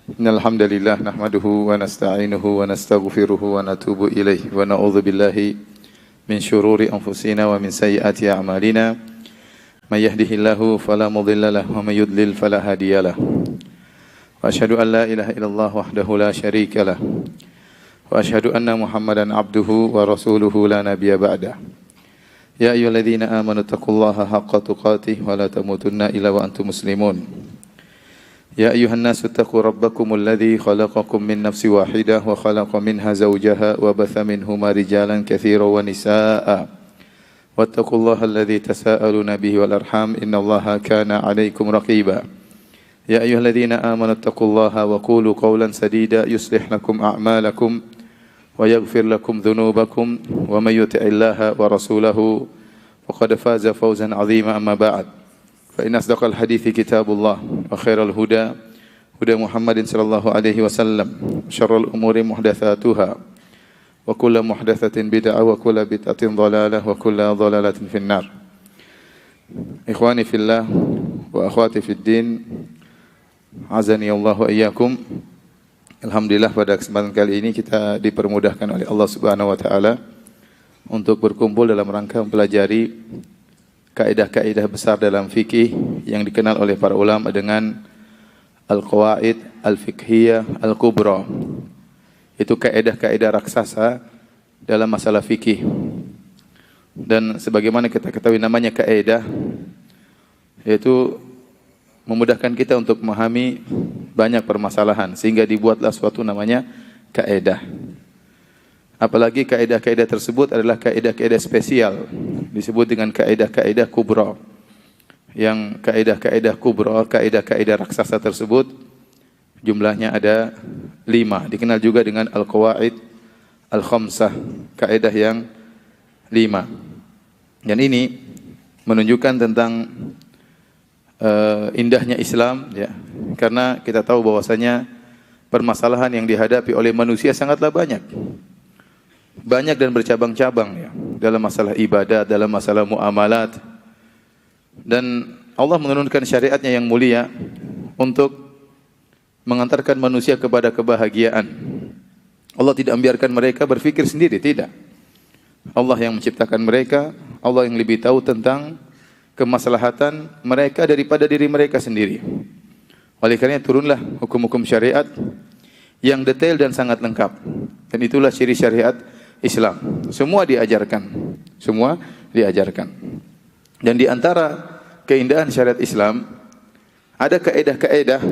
Innal hamdalillah nahmaduhu wa nasta'inuhu wa nastaghfiruhu wa natubu ilaihi wa na'udzu billahi min syururi anfusina wa min sayyiati a'malina. May yahdihillahu fala mudilla lahu wa may yudlil fala hadiyalah. Wa asyhadu an la ilaha illallah wahdahu la syarika lah. Wa asyhadu anna Muhammadan abduhu wa rasuluhu la nabiyya ba'dah. Ya ayyuhalladzina amanu taqullaha haqqa tuqatih wa la tamutunna illa wa antum muslimun. يا أيها الناس اتقوا ربكم الذي خلقكم من نفس واحدة وخلق منها زوجها وبث منهما رجالا كثيرا ونساء واتقوا الله الذي تساءلون به والأرحام إن الله كان عليكم رقيبا يا أيها الذين آمنوا اتقوا الله وقولوا قولا سديدا يصلح لكم أعمالكم ويغفر لكم ذنوبكم ومن يطع الله ورسوله فقد فاز فوزا عظيما أما بعد فإن أصدق الحديث كتاب الله وخير الهدى هدى محمد صلى الله عليه وسلم شر الأمور محدثاتها وكل محدثة بدعة وكل بدعة ضلالة وكل ضلالة في النار إخواني في الله وأخواتي في الدين عزني الله وإياكم. Alhamdulillah pada kesempatan kali ini kita dipermudahkan oleh Allah Subhanahu wa taala untuk berkumpul dalam rangka mempelajari kaidah-kaidah besar dalam fikih yang dikenal oleh para ulama dengan al-qawaid al-fiqhiyah al-kubra. Itu kaidah-kaidah raksasa dalam masalah fikih. Dan sebagaimana kita ketahui namanya kaidah, yaitu memudahkan kita untuk memahami banyak permasalahan sehingga dibuatlah suatu namanya kaidah. Apalagi kaidah-kaidah tersebut adalah kaidah-kaidah spesial, disebut dengan kaidah-kaidah kubra. Yang kaidah-kaidah kubra, kaidah-kaidah raksasa tersebut jumlahnya ada 5, dikenal juga dengan al-qawaid al-khamsah, kaidah yang 5. Dan ini menunjukkan tentang indahnya Islam, ya. Karena kita tahu bahwasanya permasalahan yang dihadapi oleh manusia sangatlah banyak dan bercabang-cabang, ya, dalam masalah ibadat, dalam masalah muamalat. Dan Allah menurunkan syariatnya yang mulia untuk mengantarkan manusia kepada kebahagiaan. Allah tidak membiarkan mereka berfikir sendiri, tidak. Allah yang menciptakan mereka, Allah yang lebih tahu tentang kemaslahatan mereka daripada diri mereka sendiri. Oleh karena turunlah hukum-hukum syariat yang detail dan sangat lengkap. Dan itulah ciri syariat Islam. Semua diajarkan. Dan di antara keindahan syariat Islam ada kaidah-kaidah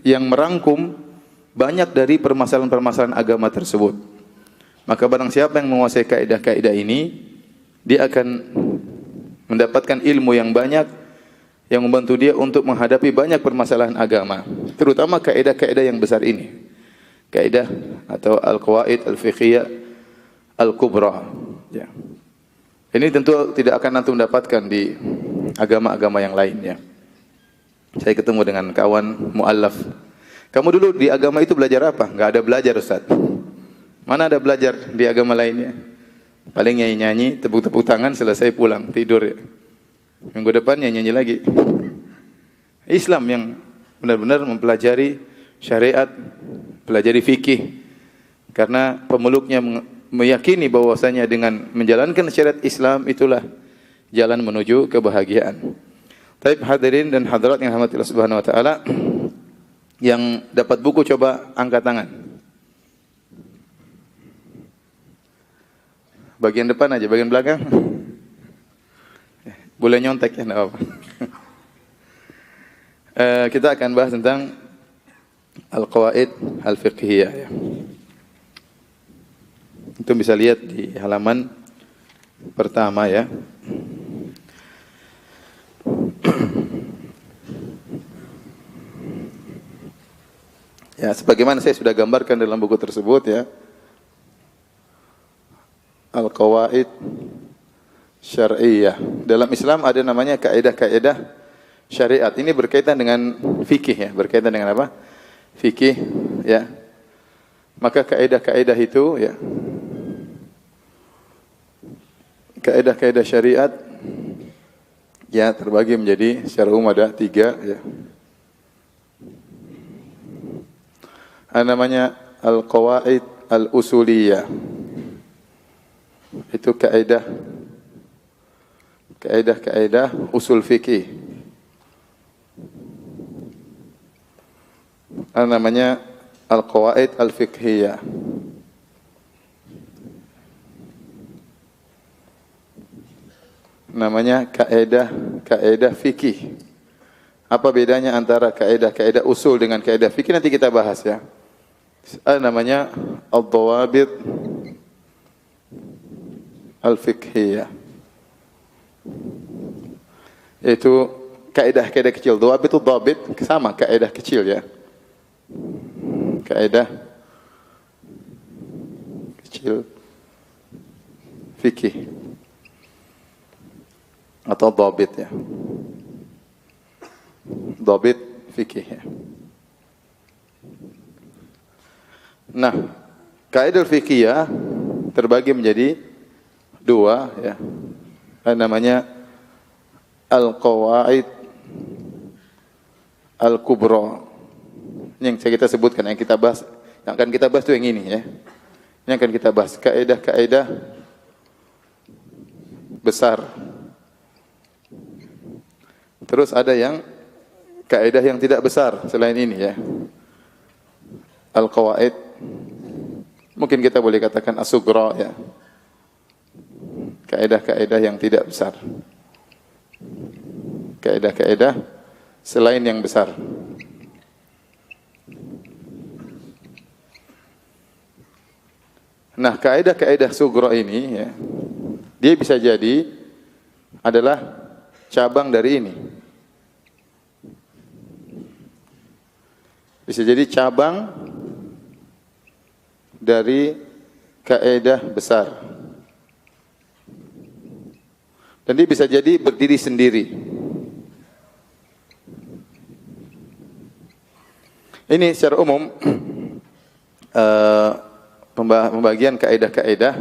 yang merangkum banyak dari permasalahan-permasalahan agama tersebut. Maka barang siapa yang menguasai kaidah-kaidah ini, dia akan mendapatkan ilmu yang banyak yang membantu dia untuk menghadapi banyak permasalahan agama, terutama kaidah-kaidah yang besar ini. Kaidah atau al-qawaid al-fiqhiyah al-kubra, ya. Ini tentu tidak akan nanti mendapatkan di agama-agama yang lainnya. Saya ketemu dengan kawan muallaf. Kamu dulu di agama itu belajar apa? Enggak ada belajar, Ustaz. Mana ada belajar di agama lainnya? Paling nyanyi-nyanyi, tepuk-tepuk tangan, selesai pulang, tidur, ya. Minggu depan nyanyi lagi. Islam yang benar-benar mempelajari syariat, pelajari fikih. Karena pemeluknya meyakini bahwasanya dengan menjalankan syariat Islam itulah jalan menuju kebahagiaan. Taib hadirin dan hadirat yang dirahmati Allah Subhanahu wa taala, yang dapat buku coba angkat tangan. Bagian depan aja, bagian belakang boleh nyontek ya, enggak apa-apa. Kita akan bahas tentang al-qawaid al-fiqhiyah, ya. Itu bisa lihat di halaman pertama, ya. Ya, sebagaimana saya sudah gambarkan dalam buku tersebut, ya. Al-qawaid syar'iyyah. Dalam Islam ada namanya kaidah-kaidah syariat. Ini berkaitan dengan fikih, ya, berkaitan dengan apa? Fikih, ya. Maka kaidah-kaidah itu, ya, kaidah-kaidah syariat ya terbagi menjadi secara umum ada 3, ya. namanya al-qawaid al-usuliyah. Itu kaidah usul fikih. Namanya al-qawaid al-fiqhiyah. Namanya kaidah fikih. Apa bedanya antara kaidah usul dengan kaidah fikih, nanti kita bahas ya. Namanya ad-dawabit al-fiqhiyah. Itu kaidah kecil. Dawabit itu dhabit sama kaidah kecil ya. Kaidah kecil fikih atau dhabit ya. Dhabit fikih ya. Nah, kaidah fikih terbagi menjadi dua ya. Namanya al-qawaid al-kubra. Ini yang kita sebutkan, yang kita bahas, yang akan kita bahas itu yang ini ya. Ini akan kita bahas kaidah-kaidah besar. Terus ada yang kaidah yang tidak besar selain ini ya. Al-qawaid, mungkin kita boleh katakan as-sughra ya. Kaidah-kaidah yang tidak besar. Kaidah-kaidah selain yang besar. Nah, kaidah-kaidah sughra ini ya, dia bisa jadi adalah cabang dari ini. Bisa jadi cabang dari kaidah besar. Dan dia bisa jadi berdiri sendiri. Ini secara umum pembagian kaidah-kaidah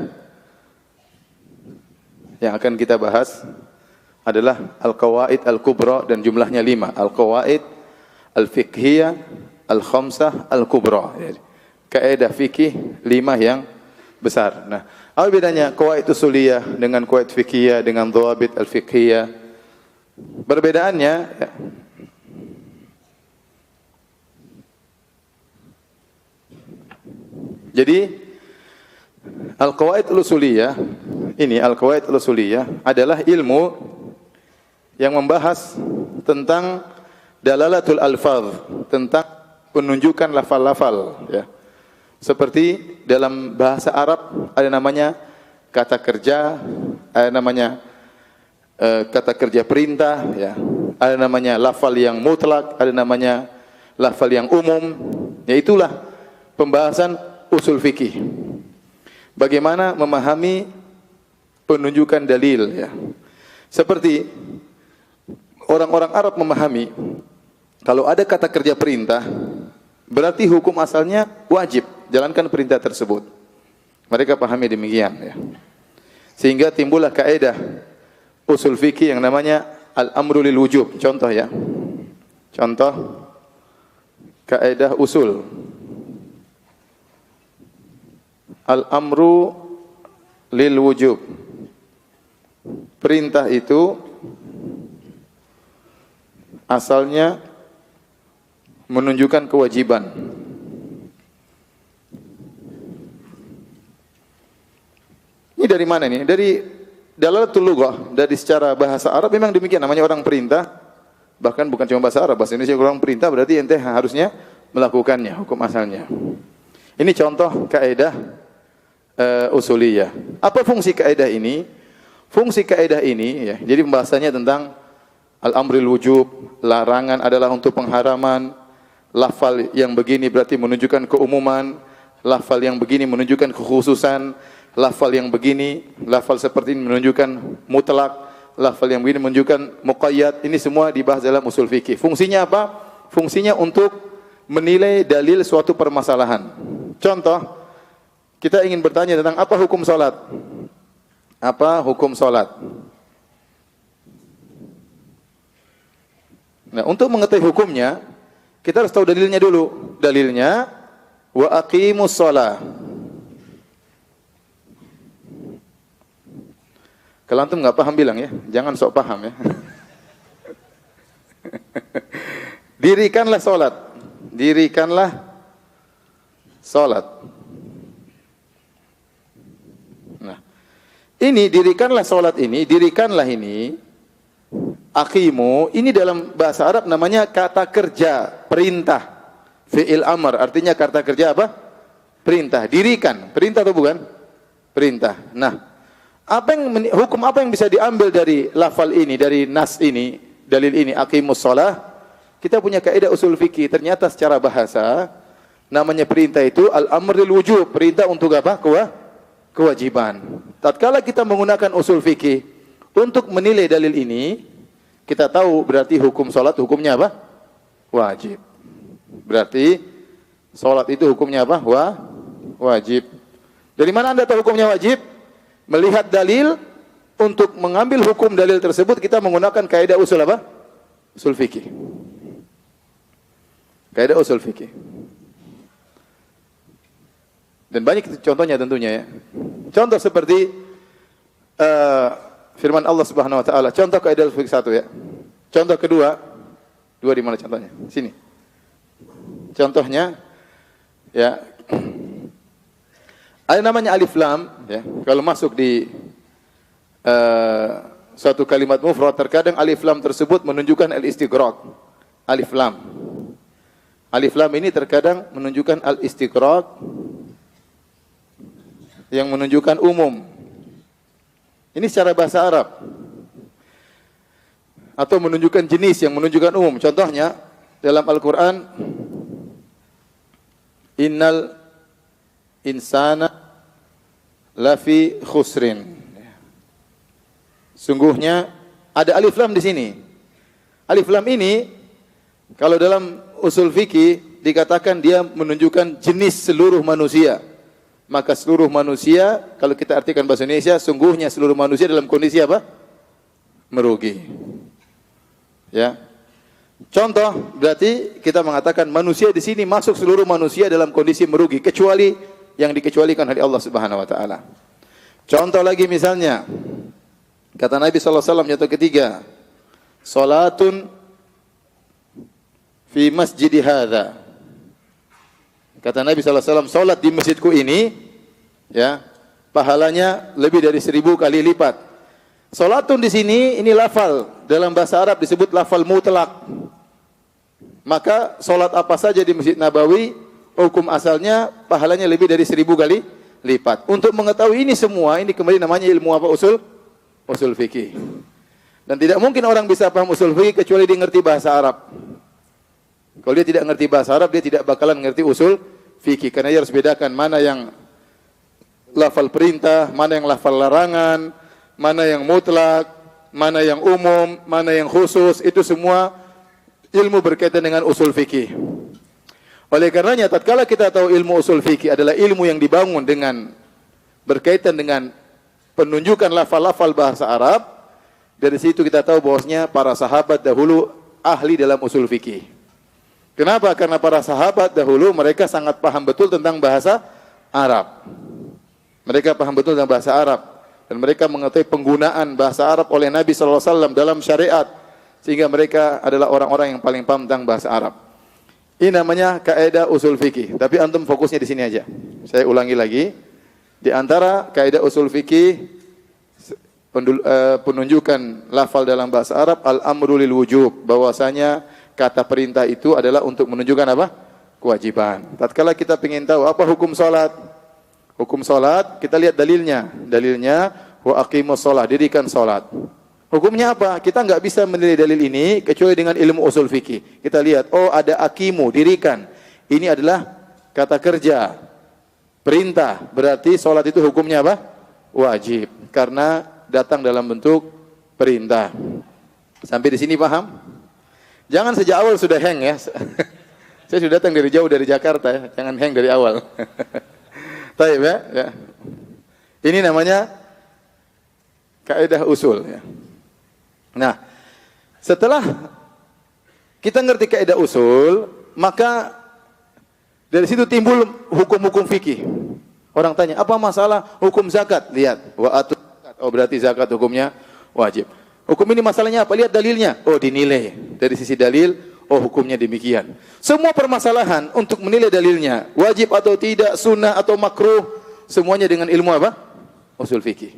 yang akan kita bahas adalah al-qawaid al-kubra dan jumlahnya 5. Al-qawaid al-fiqhiyah al-khamsah al-kubra. Kaidah fikih 5 yang besar. Nah, apa bedanya qawaid usuliyah dengan qawaid fiqhiyah dengan dhawabit al-fiqhiyah? Perbedaannya ya, jadi al-qawaid al-usuliyah ini, al-qawaid al-usuliyah adalah ilmu yang membahas tentang dalalatul alfaz, tentang penunjukan lafal-lafal ya. Seperti dalam bahasa Arab ada namanya kata kerja, ada namanya kata kerja perintah ya. Ada namanya lafal yang mutlak, ada namanya lafal yang umum. Ya, itulah pembahasan usul fikih. Bagaimana memahami penunjukan dalil ya. Seperti orang-orang Arab memahami kalau ada kata kerja perintah berarti hukum asalnya wajib jalankan perintah tersebut. Mereka pahami demikian ya. Sehingga timbullah kaidah usul fikih yang namanya al-amru lil wujub. Contoh ya. Contoh kaidah usul. Al-amru lil wujub. Perintah itu asalnya menunjukkan kewajiban. Ini dari mana ini? Dari dalalatul lughah, dari secara bahasa Arab memang demikian, namanya orang perintah. Bahkan bukan cuma bahasa Arab, bahasa Indonesia orang perintah berarti ente harusnya melakukannya, hukum asalnya. Ini contoh kaidah usuliyah. Apa fungsi kaidah ini? Fungsi kaidah ini ya, jadi pembahasannya tentang al-amrul wujub, larangan adalah untuk pengharaman, lafal yang begini berarti menunjukkan keumuman, lafal yang begini menunjukkan kekhususan, lafal yang begini, lafal seperti ini menunjukkan mutlak, lafal yang begini menunjukkan muqayyad. Ini semua dibahas dalam usul fikih. Fungsinya apa? Fungsinya untuk menilai dalil suatu permasalahan. Contoh, kita ingin bertanya tentang apa hukum salat? Apa hukum salat? Nah, untuk mengetahui hukumnya, kita harus tahu dalilnya dulu. Dalilnya wa aqimus shalah. Kalau antum nggak paham bilang ya, jangan sok paham ya. Dirikanlah salat. Dirikanlah salat. Nah, ini dirikanlah salat ini, dirikanlah ini, aqimu, ini dalam bahasa Arab namanya kata kerja, perintah. Fi'il amr, artinya kata kerja apa? Perintah. Dirikan, perintah atau bukan? Perintah. Nah, hukum apa yang bisa diambil dari lafal ini, dari nas ini, dalil ini, aqimus shalah? Kita punya kaidah usul fikih. Ternyata secara bahasa namanya perintah itu al-amr lil wujub, perintah untuk apa? Kewajiban. Tatkala kita menggunakan usul fikih untuk menilai dalil ini, kita tahu berarti hukum salat hukumnya apa? Wajib. Berarti salat itu hukumnya apa? Wajib. Dari mana Anda tahu hukumnya wajib? Melihat dalil, untuk mengambil hukum dalil tersebut kita menggunakan kaidah usul apa? Usul fikih. Kaidah usul fikih. Dan banyak contohnya tentunya ya. Contoh seperti firman Allah Subhanahu wa taala. Contoh kaidah usul fikih satu ya. Contoh kedua, dua di mana contohnya? Sini. Contohnya ya, ada namanya alif lam ya. Kalau masuk di suatu kalimat mufrad, terkadang alif lam tersebut menunjukkan al-istighraq. Alif lam. Alif lam ini terkadang menunjukkan al-istighraq yang menunjukkan umum. Ini secara bahasa Arab. Atau menunjukkan jenis yang menunjukkan umum. Contohnya dalam Al-Qur'an, innal insana lafi khusrin. Sungguhnya ada alif lam di sini. Alif lam ini kalau dalam usul fikih dikatakan dia menunjukkan jenis seluruh manusia. Maka seluruh manusia, kalau kita artikan bahasa Indonesia, sungguhnya seluruh manusia dalam kondisi apa? Merugi. Ya. Contoh, berarti kita mengatakan manusia di sini masuk seluruh manusia dalam kondisi merugi, kecuali yang dikecualikan oleh Allah Subhanahu wa taala. Contoh lagi misalnya, kata Nabi sallallahu alaihi wasallam contoh ketiga, salatun fi masjidi hadza. Kata Nabi sallallahu alaihi wasallam, salat di masjidku ini ya, pahalanya lebih dari 1000 kali lipat. Salatun di sini ini lafal, dalam bahasa Arab disebut lafal mutlak. Maka salat apa saja di Masjid Nabawi, hukum asalnya pahalanya lebih dari 1000 kali lipat. Untuk mengetahui ini semua, ini kembali namanya ilmu apa? Usul fikih. Dan tidak mungkin orang bisa paham usul fikih kecuali dia ngerti bahasa Arab. Kalau dia tidak ngerti bahasa Arab, dia tidak bakalan ngerti usul fikih. Karena dia harus bedakan mana yang lafal perintah, mana yang lafal larangan, mana yang mutlak, mana yang umum, mana yang khusus. Itu semua ilmu berkaitan dengan usul fikih. Oleh karenanya, tatkala kita tahu ilmu usul fikih adalah ilmu yang dibangun dengan berkaitan dengan penunjukan lafal-lafal bahasa Arab, dari situ kita tahu bahwasanya para sahabat dahulu ahli dalam usul fikih. Kenapa? Karena para sahabat dahulu mereka sangat paham betul tentang bahasa Arab. Mereka paham betul tentang bahasa Arab dan mereka mengetahui penggunaan bahasa Arab oleh Nabi sallallahu alaihi wasallam dalam syariat, sehingga mereka adalah orang-orang yang paling paham tentang bahasa Arab. Ini namanya kaidah usul fikih. Tapi antum fokusnya di sini aja. Saya ulangi lagi. Di antara kaidah usul fikih penunjukan lafal dalam bahasa Arab al-amru lil wujub, bahwasanya kata perintah itu adalah untuk menunjukkan apa? Kewajiban. Tatkala kita ingin tahu apa hukum salat? Hukum salat, kita lihat dalilnya. Dalilnya wa aqimus shalah, dirikan salat. Hukumnya apa? Kita enggak bisa menilai dalil ini kecuali dengan ilmu usul fikih. Kita lihat, oh ada aqimu, dirikan. Ini adalah kata kerja, perintah. Berarti salat itu hukumnya apa? Wajib. Karena datang dalam bentuk perintah. Sampai di sini paham? Jangan sejak awal sudah hang ya. Saya sudah datang dari jauh dari Jakarta ya. Jangan hang dari awal. Baik ya. Ini namanya kaidah usul ya. Nah, setelah kita ngerti kaidah usul, maka Dari situ timbul hukum-hukum fikih. Orang tanya, apa masalah hukum zakat? Lihat, wa atu zakat. Oh, berarti zakat hukumnya wajib. Hukum ini masalahnya apa? Lihat dalilnya. Oh, dinilai. Dari sisi dalil, oh hukumnya demikian. Semua permasalahan untuk menilai dalilnya, wajib atau tidak, sunnah atau makruh, semuanya dengan ilmu apa? Usul fikih.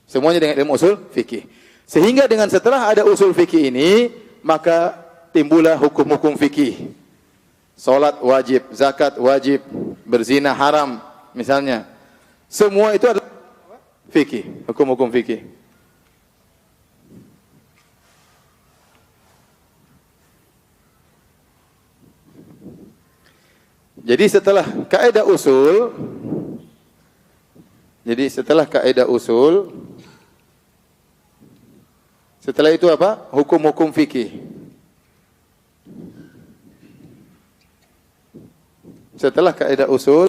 Semuanya dengan ilmu usul fikih. Sehingga dengan setelah ada usul fikih ini, maka timbullah hukum-hukum fikih. Salat wajib, zakat wajib, berzina haram misalnya. Semua itu adalah fikih, hukum-hukum fikih. Jadi setelah kaidah usul, setelah itu apa? Hukum-hukum fikih. Setelah kaidah usul,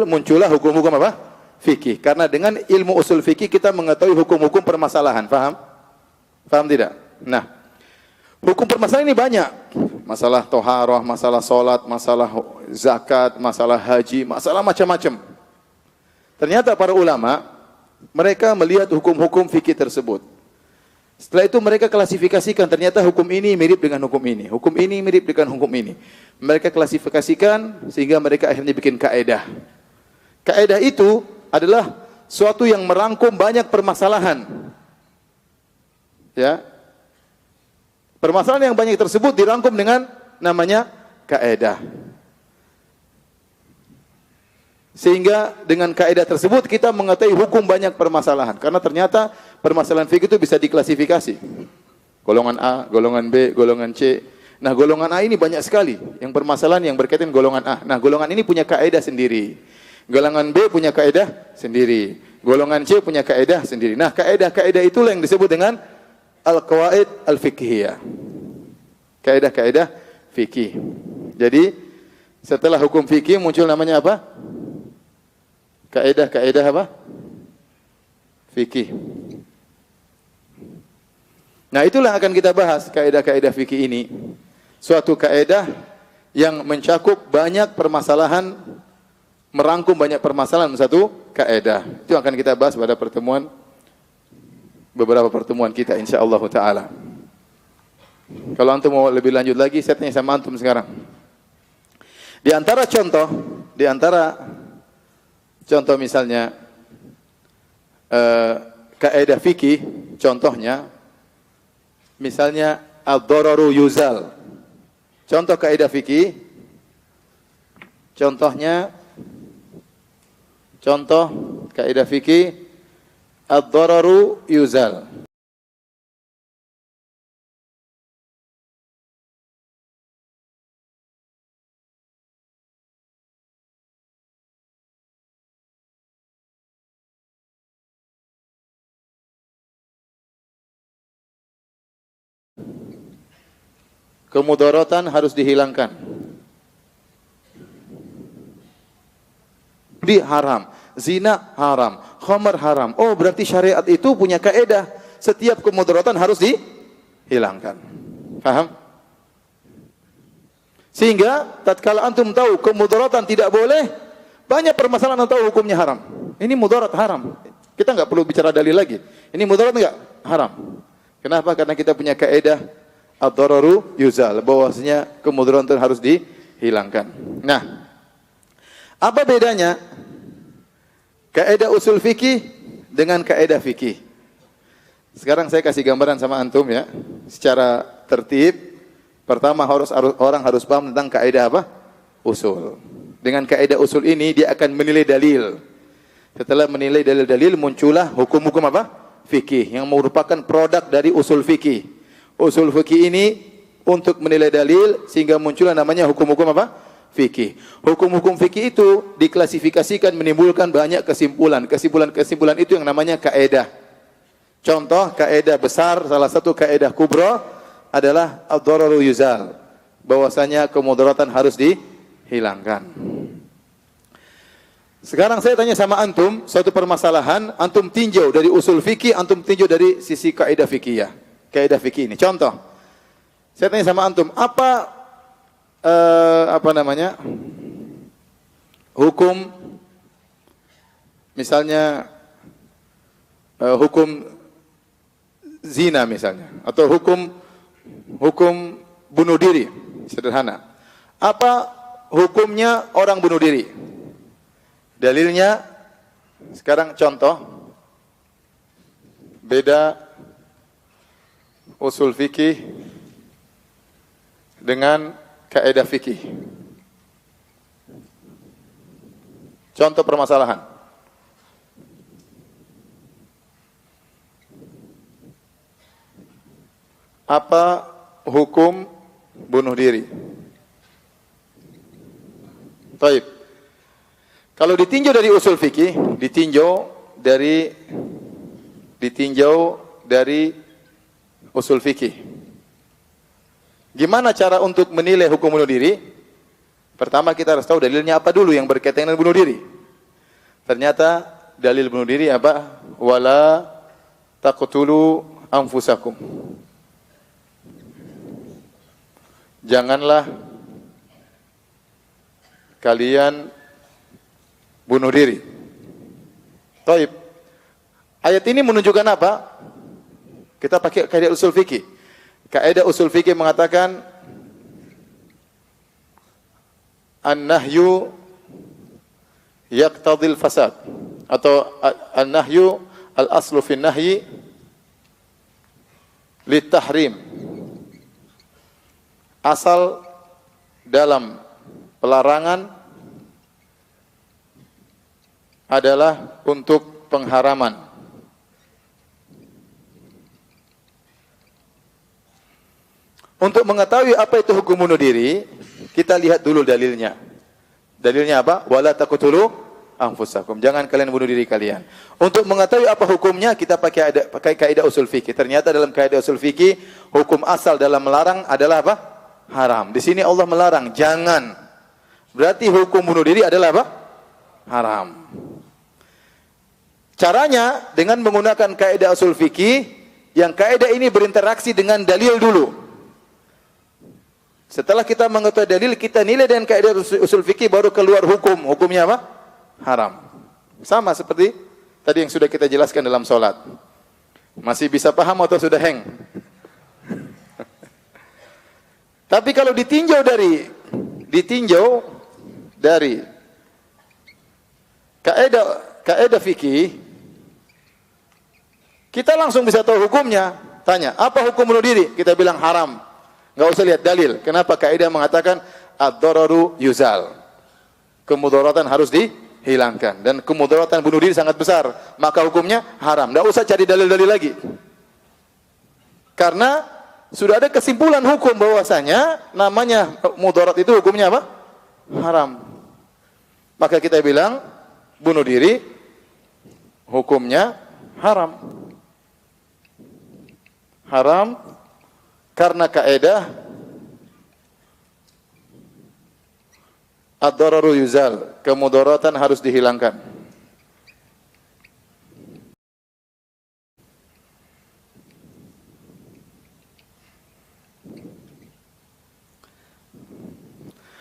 muncullah hukum-hukum apa? Fikih. Karena dengan ilmu usul fikih kita mengetahui hukum-hukum permasalahan. Faham? Faham tidak? Nah, hukum permasalahan ini banyak. Masalah toharoh, masalah solat, masalah zakat, masalah haji, masalah macam-macam. Ternyata para ulama, mereka melihat hukum-hukum fikih tersebut. Setelah itu mereka klasifikasikan, ternyata hukum ini mirip dengan hukum ini. Hukum ini mirip dengan hukum ini. Mereka klasifikasikan sehingga mereka akhirnya bikin kaedah. Kaedah itu adalah suatu yang merangkum banyak permasalahan. Ya. Permasalahan yang banyak tersebut dirangkum dengan namanya kaedah. Sehingga dengan kaedah tersebut kita mengetahui hukum banyak permasalahan. Karena ternyata permasalahan fikih itu bisa diklasifikasi. Golongan A, golongan B, golongan C. Nah, golongan A ini banyak sekali. Yang permasalahan yang berkaitan golongan A. Nah, golongan ini punya kaedah sendiri. Golongan B punya kaedah sendiri. Golongan C punya kaedah sendiri. Nah, kaedah-kaedah itulah yang disebut dengan al-qawaid al-fiqhiyah. Kaedah-kaedah fikih. Jadi, setelah hukum fikih muncul namanya apa? Kaedah-kaedah apa? Fikih. Nah, itulah akan kita bahas kaedah-kaedah fikih ini. Suatu kaedah yang mencakup banyak permasalahan, merangkum banyak permasalahan satu kaedah. Itu akan kita bahas pada beberapa pertemuan kita insyaallah taala. Kalau antum mau lebih lanjut lagi, saya tanya sama antum sekarang. Di antara contoh misalnya kaedah fikih, contohnya misalnya ad-dararu yuzal. Contoh kaedah fikih, contoh kaedah fikih ad-dararu yuzal. Kemudaratan harus dihilangkan. Judi haram, zina haram, khamar haram. Oh, berarti syariat itu punya kaedah. Setiap kemudaratan harus dihilangkan. Paham? Sehingga tatkala antum tahu kemudaratan tidak boleh, banyak permasalahan antum tahu hukumnya haram. Ini mudarat haram. Kita enggak perlu bicara dalil lagi. Ini mudarat enggak? Haram. Kenapa? Karena kita punya kaedah ad-dararu yuzal, bahwasanya kemudaratan harus dihilangkan. Nah, apa bedanya kaedah usul fikih dengan kaedah fikih? Sekarang saya kasih gambaran sama antum ya, secara tertib. Pertama orang harus paham tentang kaedah apa? Usul. Dengan kaedah usul ini dia akan menilai dalil. Setelah menilai dalil-dalil muncullah hukum-hukum apa? Fikih yang merupakan produk dari usul fikih. Usul fikih ini untuk menilai dalil sehingga muncullah namanya hukum-hukum apa? Fikih. Hukum-hukum fikih itu diklasifikasikan menimbulkan banyak kesimpulan. Kesimpulan itu yang namanya kaedah. Contoh kaedah besar, salah satu kaedah kubra adalah ad-dararu yuzal. Bahwasanya kemudaratan harus dihilangkan. Sekarang saya tanya sama antum, suatu permasalahan, antum tinjau dari usul fikih, antum tinjau dari sisi kaidah fikih ya. Kaidah fikih ini. Contoh, saya tanya sama antum, apa namanya? Hukum misalnya hukum zina misalnya atau hukum bunuh diri, sederhana. Apa hukumnya orang bunuh diri? Dalilnya sekarang contoh beda usul fikih dengan kaidah fikih. Contoh permasalahan. Apa hukum bunuh diri? Baik. Kalau ditinjau dari usul fikih, ditinjau dari usul fikih. Gimana cara untuk menilai hukum bunuh diri? Pertama kita harus tahu dalilnya apa dulu yang berkaitan dengan bunuh diri. Ternyata dalil bunuh diri apa? Wala taqtulu anfusakum. Janganlah kalian bunuh diri. Taib. Ayat ini menunjukkan apa? Kita pakai kaidah usul fikih. Kaidah usul fikih mengatakan an-nahyu yaqtadil fasad atau an-nahyu al-aslu fi an-nahyi lit-tahrim. Asal dalam pelarangan adalah untuk pengharaman. Untuk mengetahui apa itu hukum bunuh diri, kita lihat dulu dalilnya. Dalilnya apa? Wala taqtulu anfusakum. Jangan kalian bunuh diri kalian. Untuk mengetahui apa hukumnya, kita pakai kaidah usul fikih. Ternyata dalam kaidah usul fikih, hukum asal dalam melarang adalah apa? Haram. Di sini Allah melarang, jangan. Berarti hukum bunuh diri adalah apa? Haram. Caranya dengan menggunakan kaidah usul fikih, yang kaidah ini berinteraksi dengan dalil dulu. Setelah kita mengetahui dalil, kita nilai dengan kaidah usul fikih, baru keluar hukum. Hukumnya apa? Haram. Sama seperti tadi yang sudah kita jelaskan dalam sholat. Masih bisa paham atau sudah hang? Tapi kalau ditinjau dari kaidah fikih, kita langsung bisa tahu hukumnya. Tanya, apa hukum bunuh diri? Kita bilang haram. Enggak usah lihat dalil. Kenapa? Kaidah mengatakan ad-dararu yuzal. Kemudaratan harus dihilangkan, dan kemudaratan bunuh diri sangat besar. Maka hukumnya haram. Enggak usah cari dalil-dalil lagi. Karena sudah ada kesimpulan hukum bahwasanya namanya mudarat itu hukumnya apa? Haram. Maka kita bilang bunuh diri hukumnya haram. Haram karena kaidah ad-dararu yuzal, kemudaratan harus dihilangkan.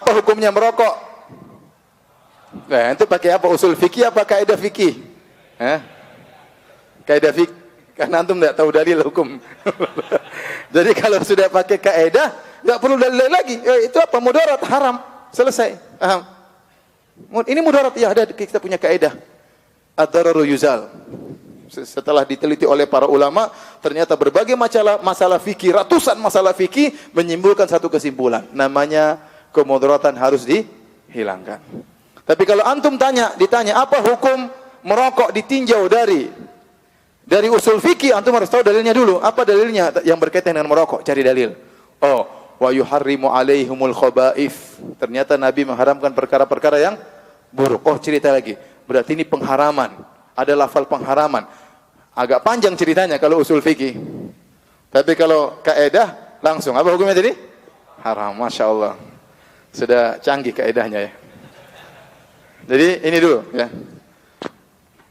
Apa hukumnya merokok? Nah, itu pakai apa? Usul fikih apa kaidah fikih? Kaidah fikih. Karena antum tidak tahu dalil hukum. Jadi kalau sudah pakai kaidah, nggak perlu dalil lagi. Itu apa? Mudarat, haram. Selesai. Paham? Ini mudarat, ya ada, kita punya kaidah. Ad-dararu yuzal. Setelah diteliti oleh para ulama, ternyata berbagai masalah fikih, ratusan masalah fikih menyimpulkan satu kesimpulan. Namanya kemudaratan harus dihilangkan. Tapi kalau antum ditanya apa hukum merokok, ditinjau dari usul fikih, antum harus tahu dalilnya dulu. Apa dalilnya yang berkaitan dengan merokok? Cari dalil. Oh, wa yuharrimu alaihimul khaba'ith. Ternyata Nabi mengharamkan perkara-perkara yang buruk. Oh, cerita lagi. Berarti ini pengharaman. Ada lafal pengharaman. Agak panjang ceritanya kalau usul fikih. Tapi kalau kaidah langsung. Apa hukumnya tadi? Haram. Masya Allah. Sudah canggih kaidahnya ya. Jadi ini dulu ya.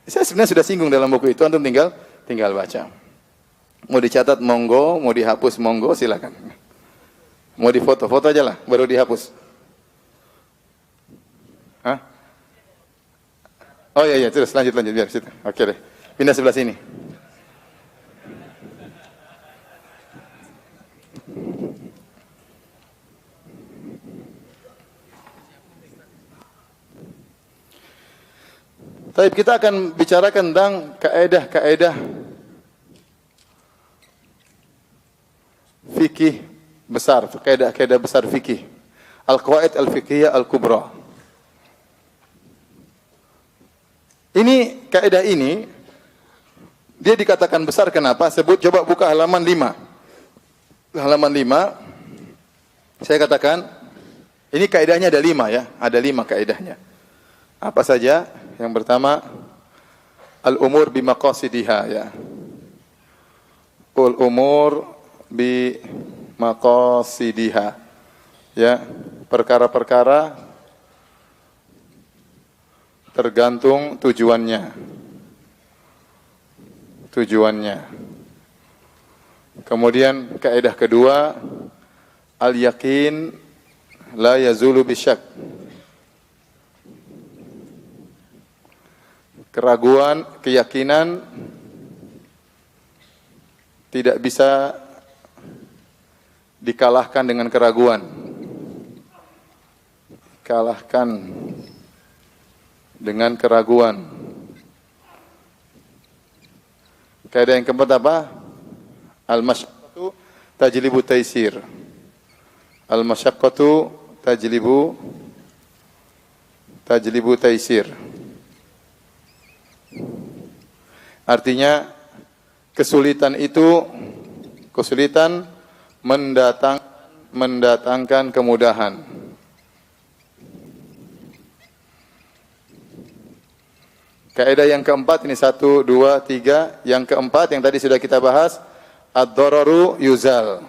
Saya sebenarnya sudah singgung dalam buku itu, antum tinggal baca. Mau dicatat monggo, mau dihapus monggo, silakan. Mau difoto-foto aja lah, baru dihapus. Hah? Oh iya, terus lanjut biar situ. Oke deh. Pindah sebelah sini. Baik, kita akan bicarakan tentang kaidah-kaidah fikih besar, kaidah-kaidah besar fikih. Al-qawaid al-fiqhiyah al-kubra. Ini kaidah ini dia dikatakan besar kenapa? Coba buka halaman 5. Halaman 5 saya katakan ini kaidahnya ada 5 ya, ada 5 kaidahnya. Apa saja? Yang pertama, al-umur bi maqasidiha ya. Al-umur bi maqasidiha. Ya, perkara-perkara tergantung tujuannya. Kemudian kaidah kedua, al-yaqin la yazulu bisyak. Keraguan, keyakinan tidak bisa dikalahkan dengan keraguan. Kalahkan dengan keraguan. Kaidah yang keempat apa? Al-masyaqqatu tajlibu taisir. Al-masyaqqatu tajlibu taisir. Artinya kesulitan mendatangkan kemudahan. Kaidah yang keempat ini 1, 2, 3. Yang keempat yang tadi sudah kita bahas, ad-dararu yuzal.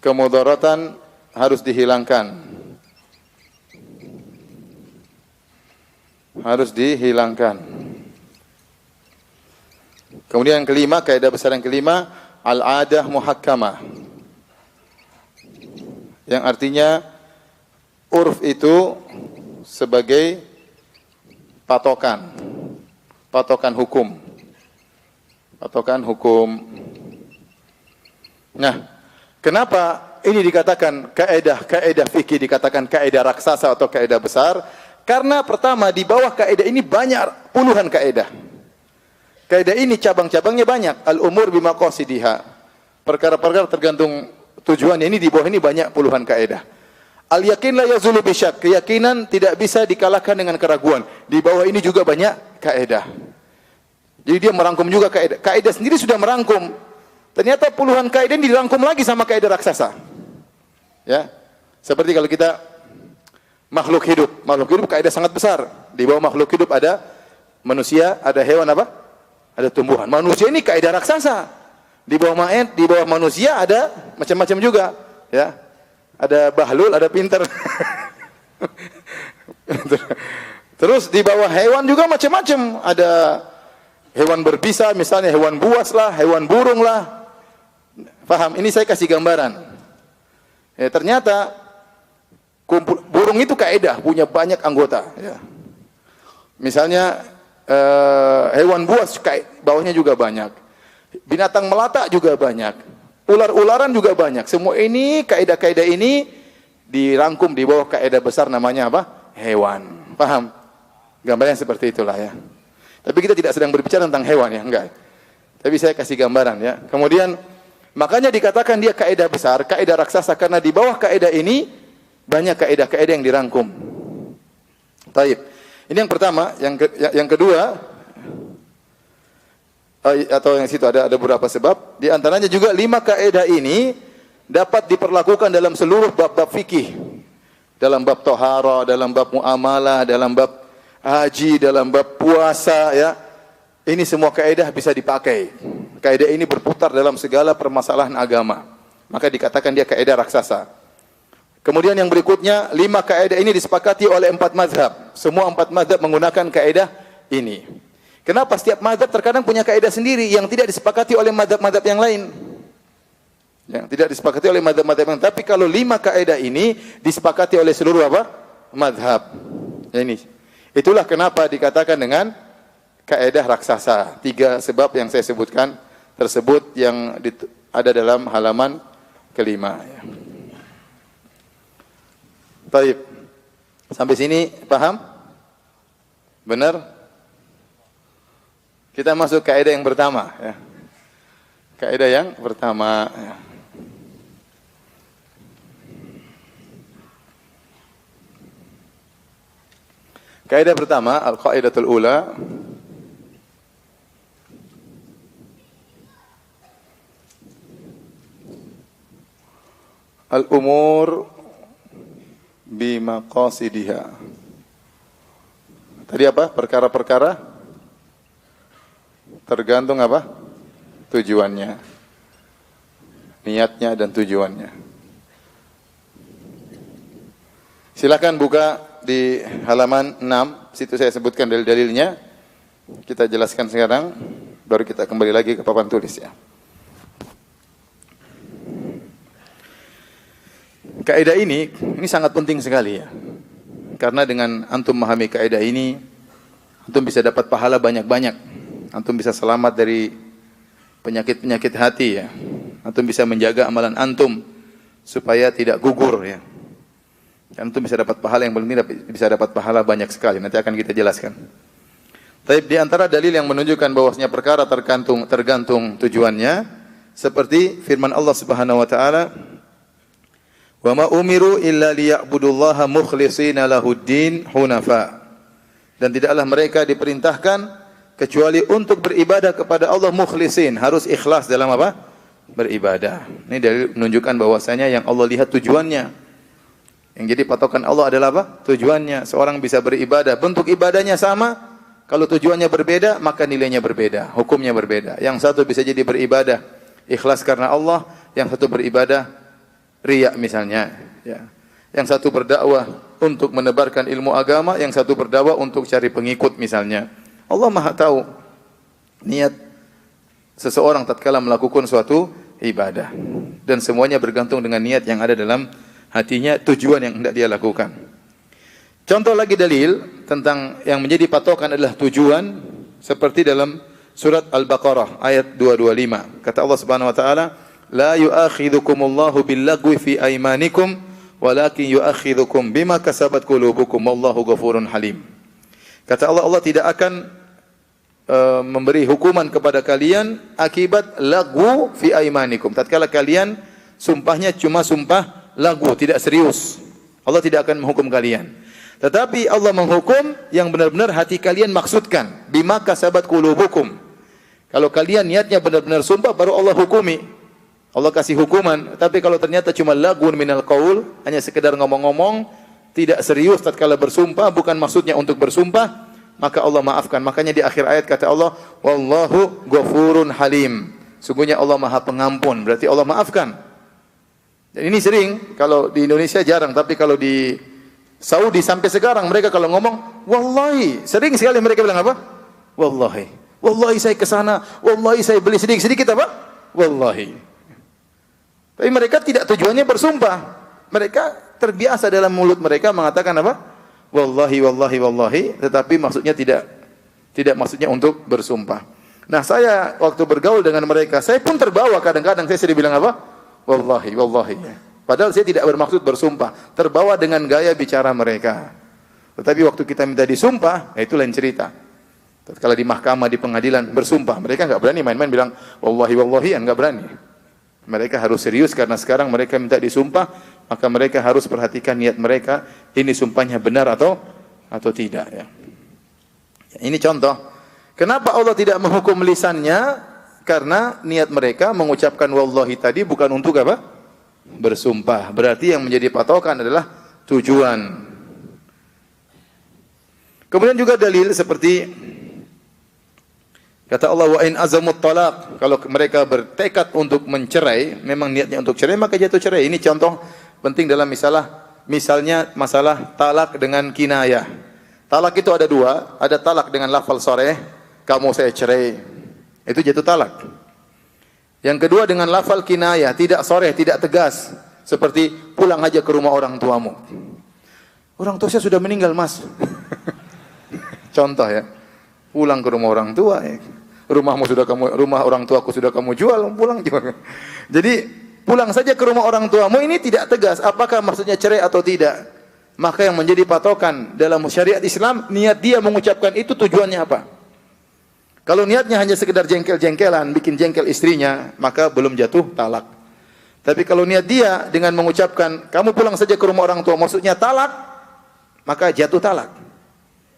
Kemudaratan harus dihilangkan. Kemudian yang kelima, kaidah besar yang kelima, al-adah muhakkamah. Yang artinya urf itu sebagai patokan hukum. Nah, kenapa ini dikatakan kaidah fikih dikatakan kaidah raksasa atau kaidah besar? Karena pertama di bawah kaidah ini banyak puluhan kaidah. Kaidah ini cabang-cabangnya banyak. Al-umur bi maqasidiha. Perkara-perkara tergantung tujuannya. Ini di bawah ini banyak puluhan kaidah. Al-yaqin la yazulu bisyak. Keyakinan tidak bisa dikalahkan dengan keraguan. Di bawah ini juga banyak kaidah. Jadi dia merangkum juga kaidah. Kaidah sendiri sudah merangkum. Ternyata puluhan kaidah ini dirangkum lagi sama kaidah raksasa. Ya. Seperti kalau kita makhluk hidup kaidah sangat besar. Di bawah makhluk hidup ada manusia, ada hewan apa? Ada tumbuhan. Manusia ini kaidah raksasa. Di bawah manusia ada macam-macam juga, ya. Ada bahlul, ada pinter. Terus di bawah hewan juga macam-macam. Ada hewan berbisa, misalnya hewan buas lah, hewan burung lah. Paham? Ini saya kasih gambaran. Ya, ternyata burung itu kaidah, punya banyak anggota. Ya. Misalnya hewan buas, bawahnya juga banyak. Binatang melata juga banyak. Ular-ularan juga banyak. Semua ini, kaidah-kaidah ini dirangkum di bawah kaidah besar namanya apa? Hewan. Paham? Gambarnya seperti itulah ya. Tapi kita tidak sedang berbicara tentang hewan ya, enggak. Tapi saya kasih gambaran ya. Kemudian makanya dikatakan dia kaidah besar, kaidah raksasa karena di bawah kaidah ini banyak kaidah-kaidah yang dirangkum. Taib. Ini yang pertama, yang kedua atau yang situ ada beberapa sebab. Di antaranya juga 5 kaidah ini dapat diperlakukan dalam seluruh bab-bab fikih. Dalam bab tohara, dalam bab muamalah, dalam bab haji, dalam bab puasa ya. Ini semua kaidah bisa dipakai. Kaidah ini berputar dalam segala permasalahan agama. Maka dikatakan dia kaidah raksasa. Kemudian yang berikutnya, 5 kaidah ini disepakati oleh 4 mazhab. Semua 4 mazhab menggunakan kaidah ini. Kenapa setiap mazhab terkadang punya kaidah sendiri yang tidak disepakati oleh mazhab-mazhab yang lain? Yang tidak disepakati oleh mazhab-mazhab yang lain. Tapi kalau 5 kaidah ini disepakati oleh seluruh apa? Mazhab. Ini. Itulah kenapa dikatakan dengan kaidah raksasa. 3 sebab yang saya sebutkan tersebut yang ada dalam halaman kelima. Ya. Baik. Sampai sini paham? Benar? Kita masuk kaidah yang pertama. Ya. Kaidah yang pertama. Ya. Kaidah pertama, al-qaidatul ula. Al-umur bimaqasidiha. Tadi apa? Perkara-perkara tergantung apa? Tujuannya. Niatnya dan tujuannya. Silakan buka di halaman 6, situ saya sebutkan dalil-dalilnya. Kita jelaskan sekarang, baru kita kembali lagi ke papan tulis ya. Kaidah ini sangat penting sekali ya. Karena dengan antum memahami kaidah ini, antum bisa dapat pahala banyak-banyak. Antum bisa selamat dari penyakit-penyakit hati ya. Antum bisa menjaga amalan antum supaya tidak gugur ya. Dan antum bisa dapat pahala yang paling tidak bisa dapat pahala banyak sekali. Nanti akan kita jelaskan. Tapi di antara dalil yang menunjukkan bahwasanya perkara tergantung tujuannya, seperti firman Allah Subhanahu wa taala, "Wa ma umiru illa liya'budullaha mukhlishina lahuddin hunafa." Dan tidaklah mereka diperintahkan kecuali untuk beribadah kepada Allah mukhlisin, harus ikhlas dalam apa? Beribadah. Ini dalil menunjukkan bahwasanya yang Allah lihat tujuannya. Yang jadi patokan Allah adalah apa? Tujuannya. Seorang bisa beribadah, bentuk ibadahnya sama, kalau tujuannya berbeda, maka nilainya berbeda, hukumnya berbeda. Yang satu bisa jadi beribadah ikhlas karena Allah, yang satu beribadah riya misalnya, ya. Yang satu berdakwah untuk menebarkan ilmu agama, yang satu berdakwah untuk cari pengikut misalnya. Allah Maha tahu niat seseorang tatkala melakukan suatu ibadah, dan semuanya bergantung dengan niat yang ada dalam hatinya, tujuan yang hendak dia lakukan. Contoh lagi dalil tentang yang menjadi patokan adalah tujuan, seperti dalam surat Al-Baqarah ayat 225. Kata Allah Subhanahu wa taala, "La yu'akhidhukumullahu bil-lagwi fi aymanikum, walakin yu'akhidhukum bima kasabat qulubukum, wallahu ghafurun halim." Kata Allah, Allah tidak akan memberi hukuman kepada kalian akibat lagu fi aymanikum. Tatkala kalian sumpahnya cuma sumpah lagu, tidak serius, Allah tidak akan menghukum kalian. Tetapi Allah menghukum yang benar-benar hati kalian maksudkan. Bima kasabat qulubukum. Kalau kalian niatnya benar-benar sumpah, baru Allah hukumi. Allah kasih hukuman. Tapi kalau ternyata cuma lagun minal qaul, hanya sekedar ngomong-ngomong, tidak serius tatkala bersumpah, bukan maksudnya untuk bersumpah, maka Allah maafkan. Makanya di akhir ayat kata Allah, wallahu ghafurun halim. Sungguhnya Allah Maha Pengampun, berarti Allah maafkan. Dan ini sering, kalau di Indonesia jarang, tapi kalau di Saudi sampai sekarang mereka kalau ngomong, wallahi, sering sekali mereka bilang apa? Wallahi. Wallahi saya ke sana, wallahi saya beli sedikit-sedikit apa? Wallahi. Tapi mereka tidak tujuannya bersumpah. Mereka terbiasa dalam mulut mereka mengatakan apa? Wallahi, wallahi, wallahi, tetapi maksudnya tidak maksudnya untuk bersumpah. Nah, saya waktu bergaul dengan mereka, saya pun terbawa kadang-kadang saya sering bilang apa? Wallahi, wallahi. Padahal saya tidak bermaksud bersumpah, terbawa dengan gaya bicara mereka. Tetapi waktu kita minta disumpah, ya itu lain cerita. Kalau di mahkamah, di pengadilan bersumpah, mereka enggak berani main-main bilang wallahi, wallahian, enggak berani. Mereka harus serius karena sekarang mereka minta disumpah, maka mereka harus perhatikan niat mereka, ini sumpahnya benar atau tidak ya. Ini contoh. Kenapa Allah tidak menghukum lisannya? Karena niat mereka mengucapkan wallahi tadi bukan untuk apa? Bersumpah. Berarti yang menjadi patokan adalah tujuan. Kemudian juga dalil seperti kata Allah, wa in azamut talaq, kalau mereka bertekad untuk mencerai, memang niatnya untuk cerai, maka jatuh cerai. Ini contoh Penting dalam misalnya masalah talak dengan kinayah. Talak itu ada dua, ada talak dengan lafal sharih, kamu saya cerai. Itu jatuh talak. Yang kedua dengan lafal kinayah, tidak sharih, tidak tegas, seperti pulang aja ke rumah orang tuamu. Orang tua saya sudah meninggal, Mas. Contoh ya. Pulang ke rumah orang tua ya. Rumah orang tuaku sudah kamu jual, pulang juga. Jadi pulang saja ke rumah orang tuamu ini tidak tegas apakah maksudnya cerai atau tidak. Maka yang menjadi patokan dalam syariat Islam, niat dia mengucapkan itu tujuannya apa? Kalau niatnya hanya sekedar jengkel-jengkelan, bikin jengkel istrinya, maka belum jatuh talak. Tapi kalau niat dia dengan mengucapkan kamu pulang saja ke rumah orang tua maksudnya talak, maka jatuh talak.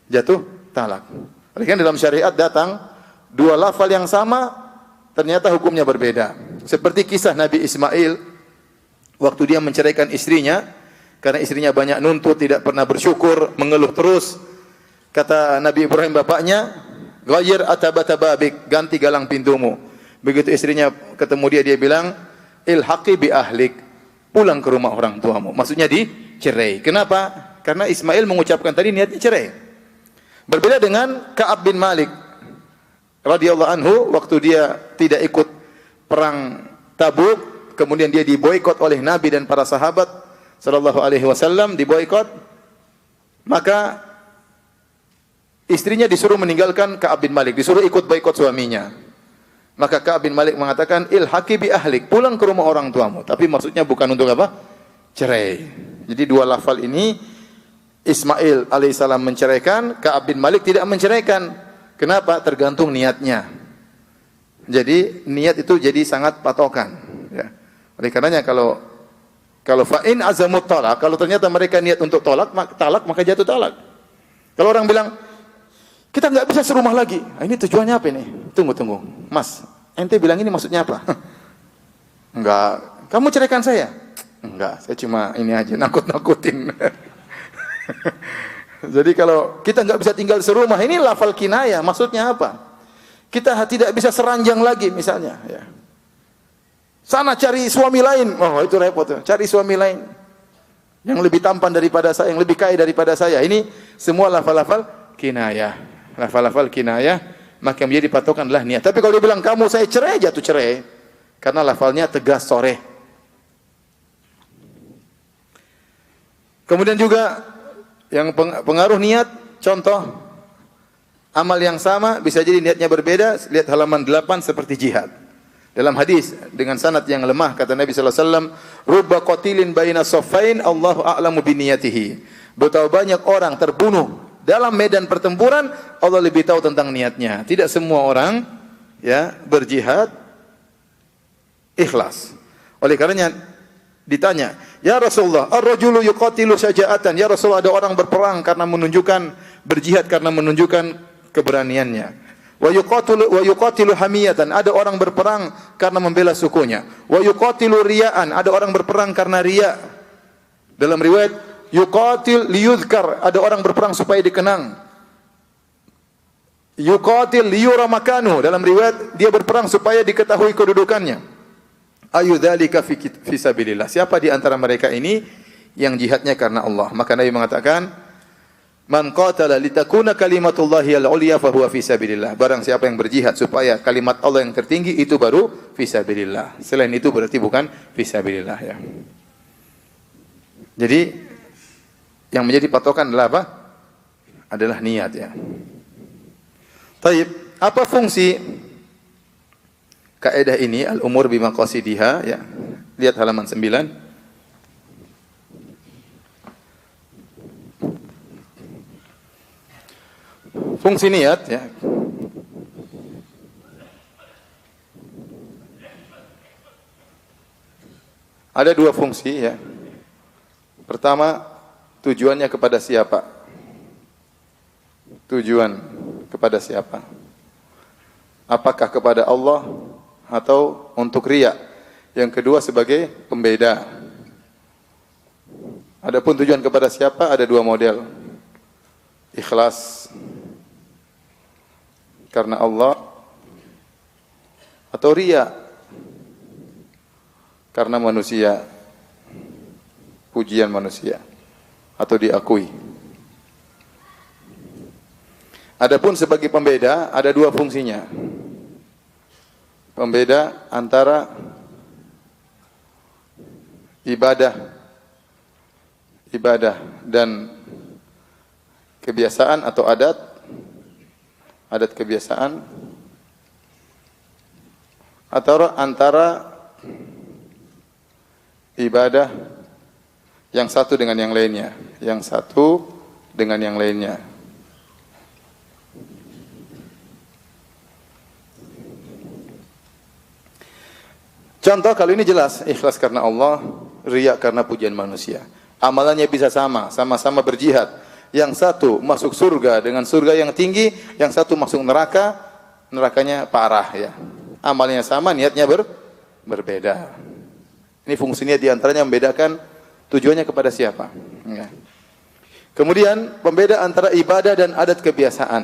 Jatuh talak. Oleh karena dalam syariat datang dua lafal yang sama ternyata hukumnya berbeda. Seperti kisah Nabi Ismail waktu dia menceraikan istrinya karena istrinya banyak nuntut, tidak pernah bersyukur, mengeluh terus. Kata Nabi Ibrahim bapaknya, "Ghayyir atabata babik," ganti galang pintumu. Begitu istrinya ketemu dia bilang, "Ilhaqi bi ahlik," pulang ke rumah orang tuamu. Maksudnya dicerai. Kenapa? Karena Ismail mengucapkan tadi niatnya cerai. Berbeda dengan Ka'ab bin Malik radhiyallahu anhu waktu dia tidak ikut perang Tabuk, kemudian dia diboikot oleh Nabi dan para sahabat sallallahu alaihi wasallam, diboikot. Maka istrinya disuruh meninggalkan Ka'ab bin Malik, disuruh ikut boikot suaminya. Maka Ka'ab bin Malik mengatakan, "Ilhaqi bi ahlik," pulang ke rumah orang tuamu. Tapi maksudnya bukan untuk apa? Cerai. Jadi dua lafal ini Ismail alaihissalam menceraikan, Ka'ab bin Malik tidak menceraikan. Kenapa? Tergantung niatnya. Jadi niat itu jadi sangat patokan. Ya. Oleh karenanya kalau fa'in azamut talak, kalau ternyata mereka niat untuk talak maka jatuh talak. Kalau orang bilang kita nggak bisa serumah lagi, nah, ini tujuannya apa ini? Tunggu, Mas, ente bilang ini maksudnya apa? Enggak, kamu ceraikan saya? Enggak, saya cuma ini aja nakut-nakutin. Jadi kalau kita nggak bisa tinggal serumah, ini lafal kinayah, maksudnya apa? Kita tidak bisa seranjang lagi misalnya. Ya. Sana cari suami lain, oh itu repot. Cari suami lain yang lebih tampan daripada saya, yang lebih kaya daripada saya. Ini semua lafal-lafal kinayah, lafal-lafal kinayah. Maka yang menjadi patokan adalah niat. Tapi kalau dia bilang kamu saya cerai, jatuh cerai, karena lafalnya tegas sharih. Kemudian juga yang pengaruh niat, contoh amal yang sama bisa jadi niatnya berbeda. Lihat halaman 8 seperti jihad. Dalam hadis dengan sanad yang lemah kata Nabi sallallahu alaihi wasallam, "Rubba qatilin baina saffain Allahu a'lamu bi niyatihi." Betapa banyak orang terbunuh dalam medan pertempuran, Allah lebih tahu tentang niatnya. Tidak semua orang ya berjihad ikhlas. Oleh karenanya ditanya, "Ya Rasulullah, ar-rajulu yuqatilu syaja'atan." Ya Rasulullah, ada orang berperang karena menunjukkan berjihad karena menunjukkan keberaniannya. Wa yuqatilu hamiyatan. Ada orang berperang karena membela sukunya. Wa yuqatilu riya'an. Ada orang berperang karena riya. Dalam riwayat yuqatil liyudhkar. Ada orang berperang supaya dikenang. Yuqatil liyura makanu. Dalam riwayat dia berperang supaya diketahui kedudukannya. Ayu dzalika fi sabilillah. Siapa di antara mereka ini yang jihadnya karena Allah? Maka Nabi mengatakan, "Man qatala litakuna kalimatullahi al-ulya fa huwa fi sabilillah." Barang siapa yang berjihad supaya kalimat Allah yang tertinggi, itu baru fi sabilillah. Selain itu berarti bukan fi sabilillah ya. Jadi yang menjadi patokan adalah apa? Adalah niat ya. Taib, apa fungsi kaidah ini al-umur bimaqasidiha ya. Lihat halaman 9. Fungsi niat ya. Ada dua fungsi ya. Pertama, tujuannya kepada siapa? Tujuan kepada siapa? Apakah kepada Allah atau untuk riya? Yang kedua sebagai pembeda. Adapun tujuan kepada siapa ada dua model. Ikhlas karena Allah atau riya karena manusia. pujian manusia atau diakui. Adapun sebagai pembeda ada dua fungsinya. Pembeda antara ibadah dan kebiasaan atau adat kebiasaan, atau antara ibadah yang satu dengan yang lainnya, Contoh kalau ini jelas, ikhlas karena Allah, riya karena pujian manusia. Amalannya bisa sama-sama berjihad. Yang satu masuk surga dengan surga yang tinggi, yang satu masuk neraka, nerakanya parah ya. Amalnya sama, niatnya berbeda. Ini fungsinya diantaranya membedakan tujuannya kepada siapa. Ya. Kemudian pembeda antara ibadah dan adat kebiasaan.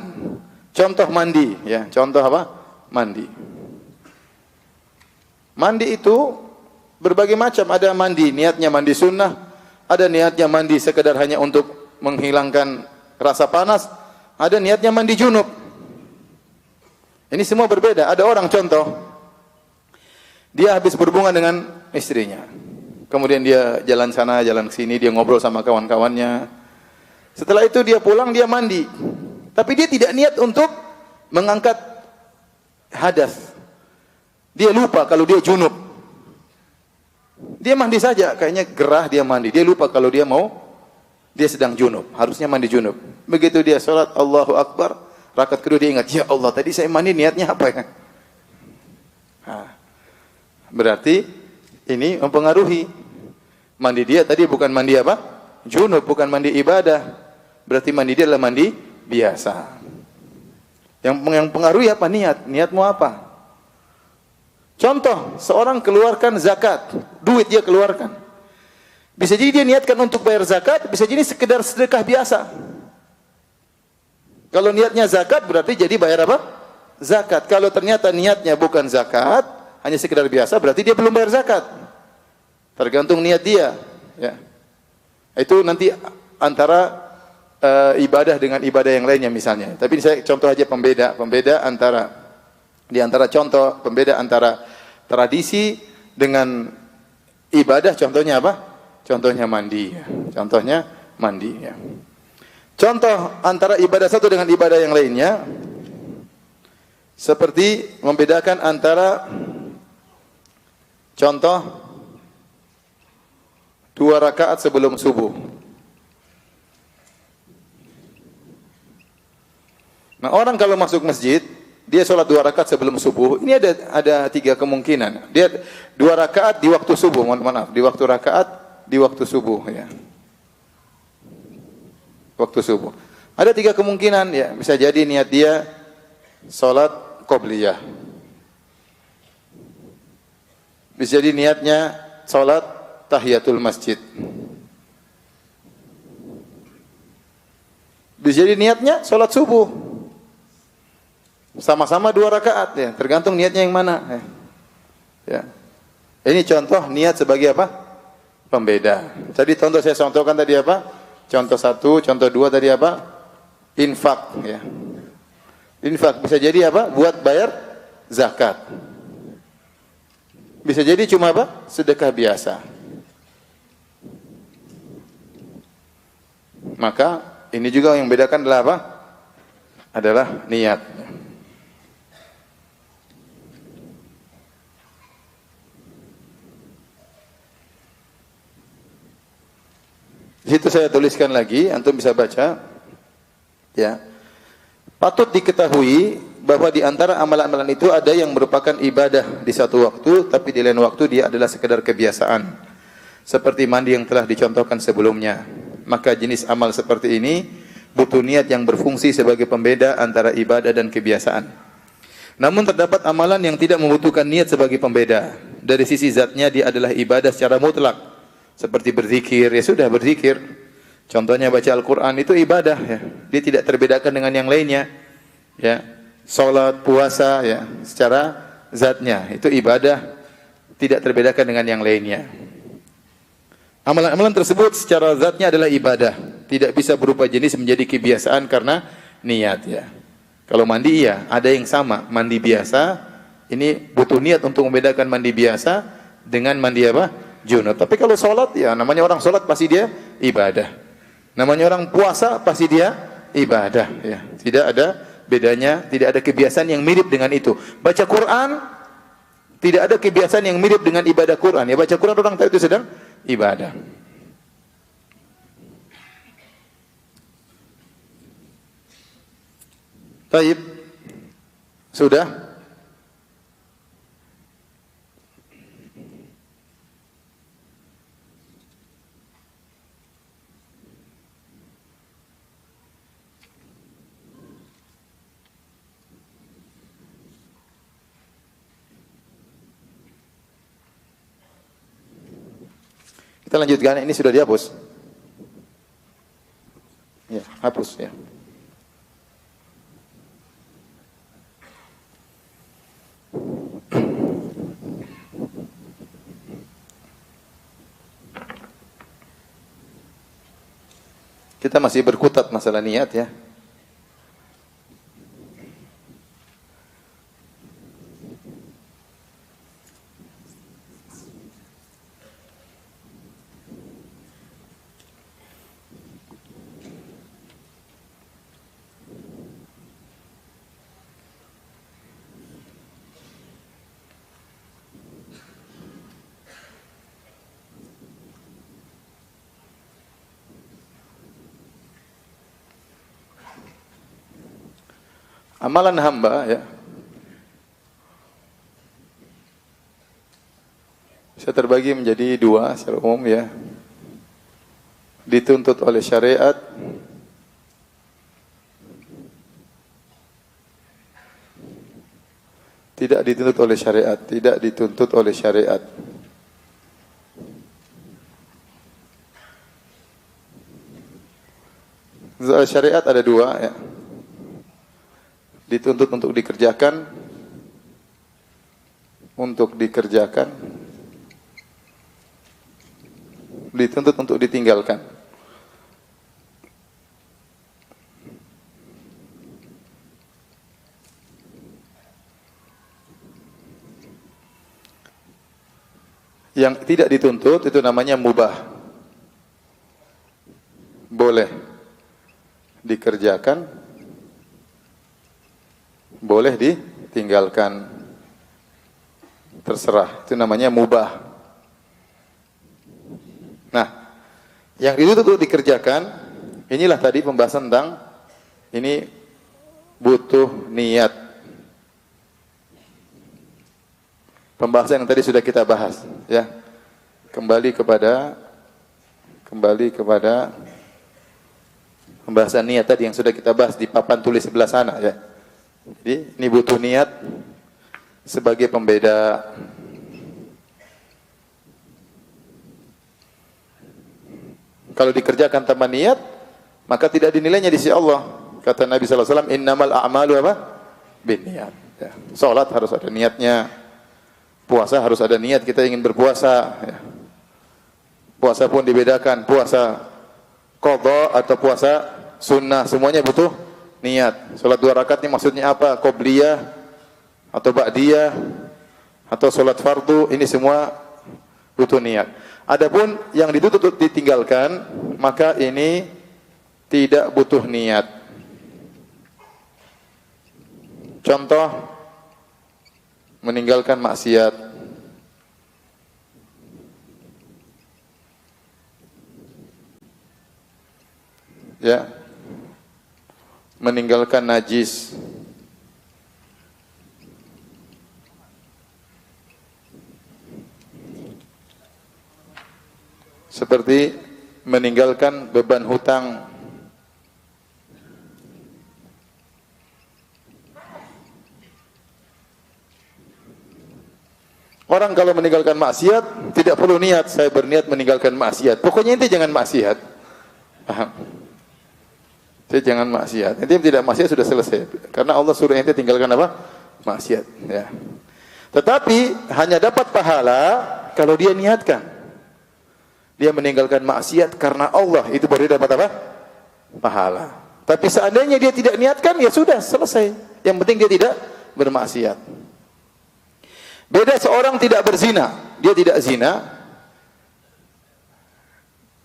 Contoh mandi, ya. Contoh apa? Mandi. Mandi itu berbagai macam. Ada mandi, niatnya mandi sunnah. Ada niatnya mandi sekedar hanya untuk menghilangkan rasa panas. Ada niatnya mandi junub. Ini semua berbeda. Ada orang contoh, dia habis berhubungan dengan istrinya. Kemudian dia jalan sana, jalan sini, dia ngobrol sama kawan-kawannya. Setelah itu dia pulang, dia mandi. Tapi dia tidak niat untuk mengangkat hadas. Dia lupa kalau dia junub. Dia mandi saja, kayaknya gerah dia mandi. Dia lupa kalau dia sedang junub. Harusnya mandi junub. Begitu dia salat, Allahu Akbar, rakaat kedua dia ingat, ya Allah, tadi saya mandi niatnya apa ya? Berarti ini mempengaruhi. Mandi dia tadi bukan mandi apa? Junub, bukan mandi ibadah. Berarti mandi dia adalah mandi biasa. Yang pengaruhi apa? Niatmu apa? Contoh, seorang keluarkan zakat, duit dia keluarkan. Bisa jadi dia niatkan untuk bayar zakat, bisa jadi sekedar sedekah biasa. Kalau niatnya zakat berarti jadi bayar apa? Zakat. Kalau ternyata niatnya bukan zakat, hanya sekedar biasa, berarti dia belum bayar zakat. Tergantung niat dia. Ya. Itu nanti antara ibadah dengan ibadah yang lainnya misalnya. Tapi saya contoh aja pembeda antara tradisi dengan ibadah. Contohnya apa? Contohnya mandi. Contohnya mandi. Ya. Contoh antara ibadah satu dengan ibadah yang lainnya, seperti membedakan antara contoh 2 rakaat sebelum subuh. Nah, orang kalau masuk masjid, dia sholat 2 rakaat sebelum subuh. Ini ada 3 kemungkinan. Dia 2 rakaat di waktu subuh, di waktu subuh ya. Waktu subuh. Ada 3 kemungkinan ya. Bisa jadi niat dia sholat qobliyah. Bisa jadi niatnya sholat tahiyatul masjid. Bisa jadi niatnya sholat subuh. Sama-sama 2 rakaat ya, tergantung niatnya yang mana. Ya. Ini contoh niat sebagai apa? Pembeda. Tadi contoh saya contohkan tadi apa? Contoh 1, contoh 2 tadi apa? Infak. Ya. Infak bisa jadi apa? Buat bayar zakat. Bisa jadi cuma apa? Sedekah biasa. Maka ini juga yang membedakan adalah apa? Adalah niat. Di situ saya tuliskan lagi, antum bisa baca. Ya. Patut diketahui bahwa di antara amalan-amalan itu ada yang merupakan ibadah di satu waktu, tapi di lain waktu dia adalah sekedar kebiasaan. Seperti mandi yang telah dicontohkan sebelumnya. Maka jenis amal seperti ini butuh niat yang berfungsi sebagai pembeda antara ibadah dan kebiasaan. Namun terdapat amalan yang tidak membutuhkan niat sebagai pembeda. Dari sisi zatnya dia adalah ibadah secara mutlak. Seperti berzikir, ya sudah berzikir. Contohnya baca Al-Quran itu ibadah ya. Dia tidak terbedakan dengan yang lainnya. Ya. Salat, puasa ya, secara zatnya itu ibadah, tidak terbedakan dengan yang lainnya. Amalan-amalan tersebut secara zatnya adalah ibadah, tidak bisa berubah jenis menjadi kebiasaan karena niat ya. Kalau mandi iya, ada yang sama, mandi biasa, ini butuh niat untuk membedakan mandi biasa dengan mandi apa? Junub. Tapi kalau sholat ya, namanya orang sholat pasti dia ibadah. Namanya orang puasa pasti dia ibadah ya. Tidak ada bedanya, tidak ada kebiasaan yang mirip dengan itu. Baca Quran tidak ada kebiasaan yang mirip dengan ibadah Quran. Ya baca Quran orang tahu itu sedang ibadah. Baik. Sudah? Kita lanjutkan, ini sudah dihapus. Ya, hapus ya. Kita masih berkutat masalah niat ya. Amalan hamba ya bisa terbagi menjadi dua secara umum ya. Dituntut oleh syariat, tidak dituntut oleh syariat, tidak dituntut oleh syariat. Syariat ada dua ya. Dituntut untuk dikerjakan, dituntut untuk ditinggalkan. Yang tidak dituntut itu namanya mubah, boleh dikerjakan, boleh ditinggalkan, terserah, itu namanya mubah. Nah, yang itu untuk dikerjakan, inilah tadi pembahasan tentang ini butuh niat. Pembahasan yang tadi sudah kita bahas, ya. Kembali kepada pembahasan niat tadi yang sudah kita bahas di papan tulis sebelah sana, ya. Jadi ini butuh niat sebagai pembeda. Kalau dikerjakan tanpa niat, maka tidak dinilainya di sisi Allah. Kata Nabi sallallahu alaihi wasallam, "Innamal a'malu apa? Binniyat." Ya. Salat harus ada niatnya. Puasa harus ada niat kita ingin berpuasa, ya. Puasa pun dibedakan, puasa qadha atau puasa sunnah, semuanya butuh niat. Salat 2 rakaat ini maksudnya apa? Qobliyah atau ba'diyah atau salat fardu, ini semua butuh niat. Adapun yang dituntut untuk ditinggalkan, maka ini tidak butuh niat. Contoh, meninggalkan maksiat. Ya. Meninggalkan najis. Seperti meninggalkan beban hutang. Orang kalau meninggalkan maksiat tidak perlu niat, saya berniat meninggalkan maksiat. Pokoknya inti jangan maksiat. Paham? Jadi jangan maksiat. Inti tidak maksiat sudah selesai. Karena Allah suruh ente tinggalkan apa? Maksiat, ya. Tetapi hanya dapat pahala kalau dia niatkan. Dia meninggalkan maksiat karena Allah, itu baru dia dapat apa? Pahala. Tapi seandainya dia tidak niatkan, ya sudah, selesai. Yang penting dia tidak bermaksiat. Beda seorang tidak berzina, dia tidak zina,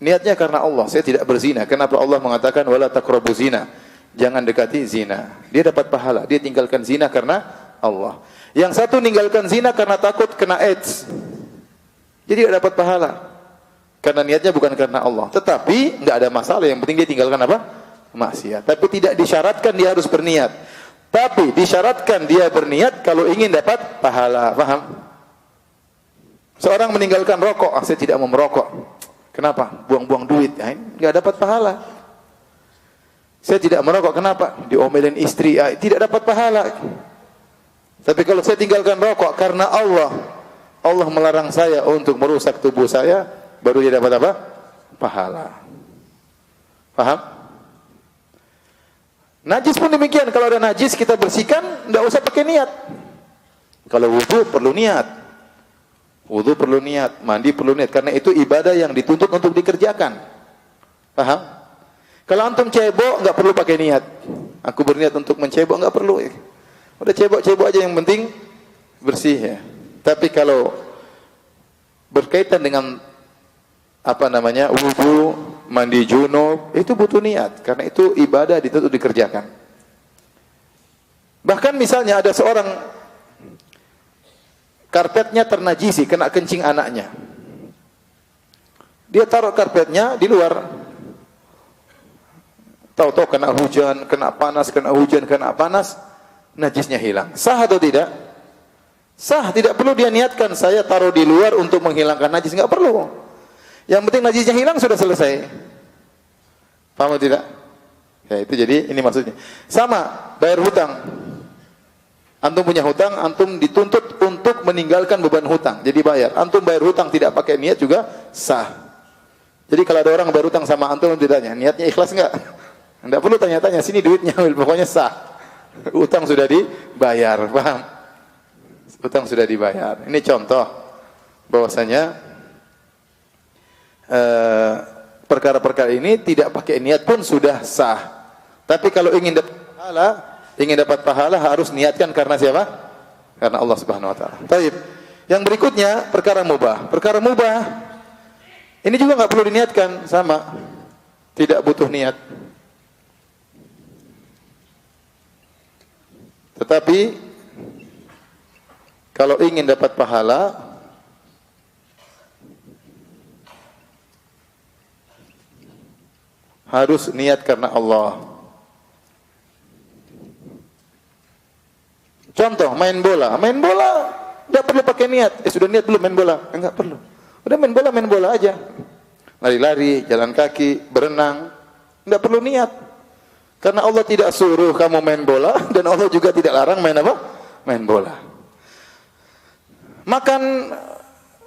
niatnya karena Allah, saya tidak berzina. Kenapa Allah mengatakan wala taqrabu zina? Jangan dekati zina. Dia dapat pahala, dia tinggalkan zina karena Allah. Yang satu meninggalkan zina karena takut kena AIDS. Jadi tidak dapat pahala. Karena niatnya bukan karena Allah. Tetapi enggak ada masalah, yang penting dia tinggalkan apa? Maksiat. Tapi tidak disyaratkan dia harus berniat. Tapi disyaratkan dia berniat kalau ingin dapat pahala. Paham? Seorang meninggalkan rokok, saya tidak mau merokok. Kenapa? Buang-buang duit. Enggak dapat pahala. Saya tidak merokok, kenapa? Diomelin istri, tidak dapat pahala. Tapi kalau saya tinggalkan rokok karena Allah melarang saya untuk merusak tubuh saya, baru dia dapat apa? Pahala. Paham? Najis pun demikian. Kalau ada najis kita bersihkan, tidak usah pakai niat. Kalau wudu perlu niat. Wudu perlu niat, mandi perlu niat. Karena itu ibadah yang dituntut untuk dikerjakan. Paham? Kalau antum cebok, nggak perlu pakai niat. Aku berniat untuk mencebok, nggak perlu. Udah cebok-cebok aja, yang penting bersih ya. Tapi kalau berkaitan dengan wudu, mandi junub, itu butuh niat karena itu ibadah dituntut dikerjakan. Bahkan misalnya ada seorang karpetnya ternajisi, kena kencing anaknya. Dia taruh karpetnya di luar. Tahu-tahu kena hujan, kena panas, najisnya hilang. Sah atau tidak? Sah, tidak perlu dia niatkan saya taruh di luar untuk menghilangkan najis, enggak perlu. Yang penting najisnya hilang sudah selesai. Paham atau tidak? Ya, itu jadi ini maksudnya. Sama, bayar hutang. Antum punya hutang, antum dituntut untuk meninggalkan beban hutang. Jadi bayar. Antum bayar hutang tidak pakai niat juga sah. Jadi kalau ada orang bayar hutang sama antum ditanya, niatnya ikhlas enggak? Enggak perlu tanya-tanya, sini duitnya, pokoknya sah. Hutang sudah dibayar, paham? Hutang sudah dibayar. Ini contoh bahwasanya perkara-perkara ini tidak pakai niat pun sudah sah. Tapi kalau ingin dapat pahala harus niatkan karena siapa? Karena Allah Subhanahu wa taala. Baik. Yang berikutnya perkara mubah. Perkara mubah ini juga enggak perlu diniatkan, sama. Tidak butuh niat. Tetapi kalau ingin dapat pahala harus niat karena Allah. Contoh main bola enggak perlu pakai niat. Sudah niat belum main bola? Enggak perlu. Udah main bola aja. Lari-lari, jalan kaki, berenang, enggak perlu niat. Karena Allah tidak suruh kamu main bola dan Allah juga tidak larang main apa? Main bola. Makan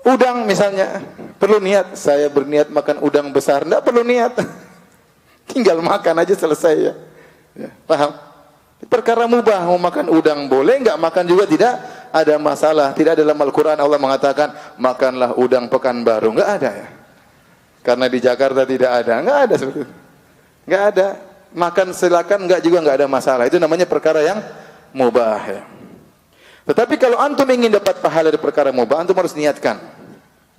udang misalnya, perlu niat. Saya berniat makan udang besar, enggak perlu niat. Tinggal makan aja selesai ya. Paham? Perkara mubah, mau makan udang boleh, enggak makan juga tidak ada masalah. Tidak dalam Al-Qur'an Allah mengatakan makanlah udang Pekanbaru, enggak ada ya. Karena di Jakarta tidak ada, enggak ada seperti itu. Enggak ada. Makan silakan, enggak juga enggak ada masalah. Itu namanya perkara yang mubah ya. Tetapi kalau antum ingin dapat pahala dari perkara mubah, antum harus niatkan.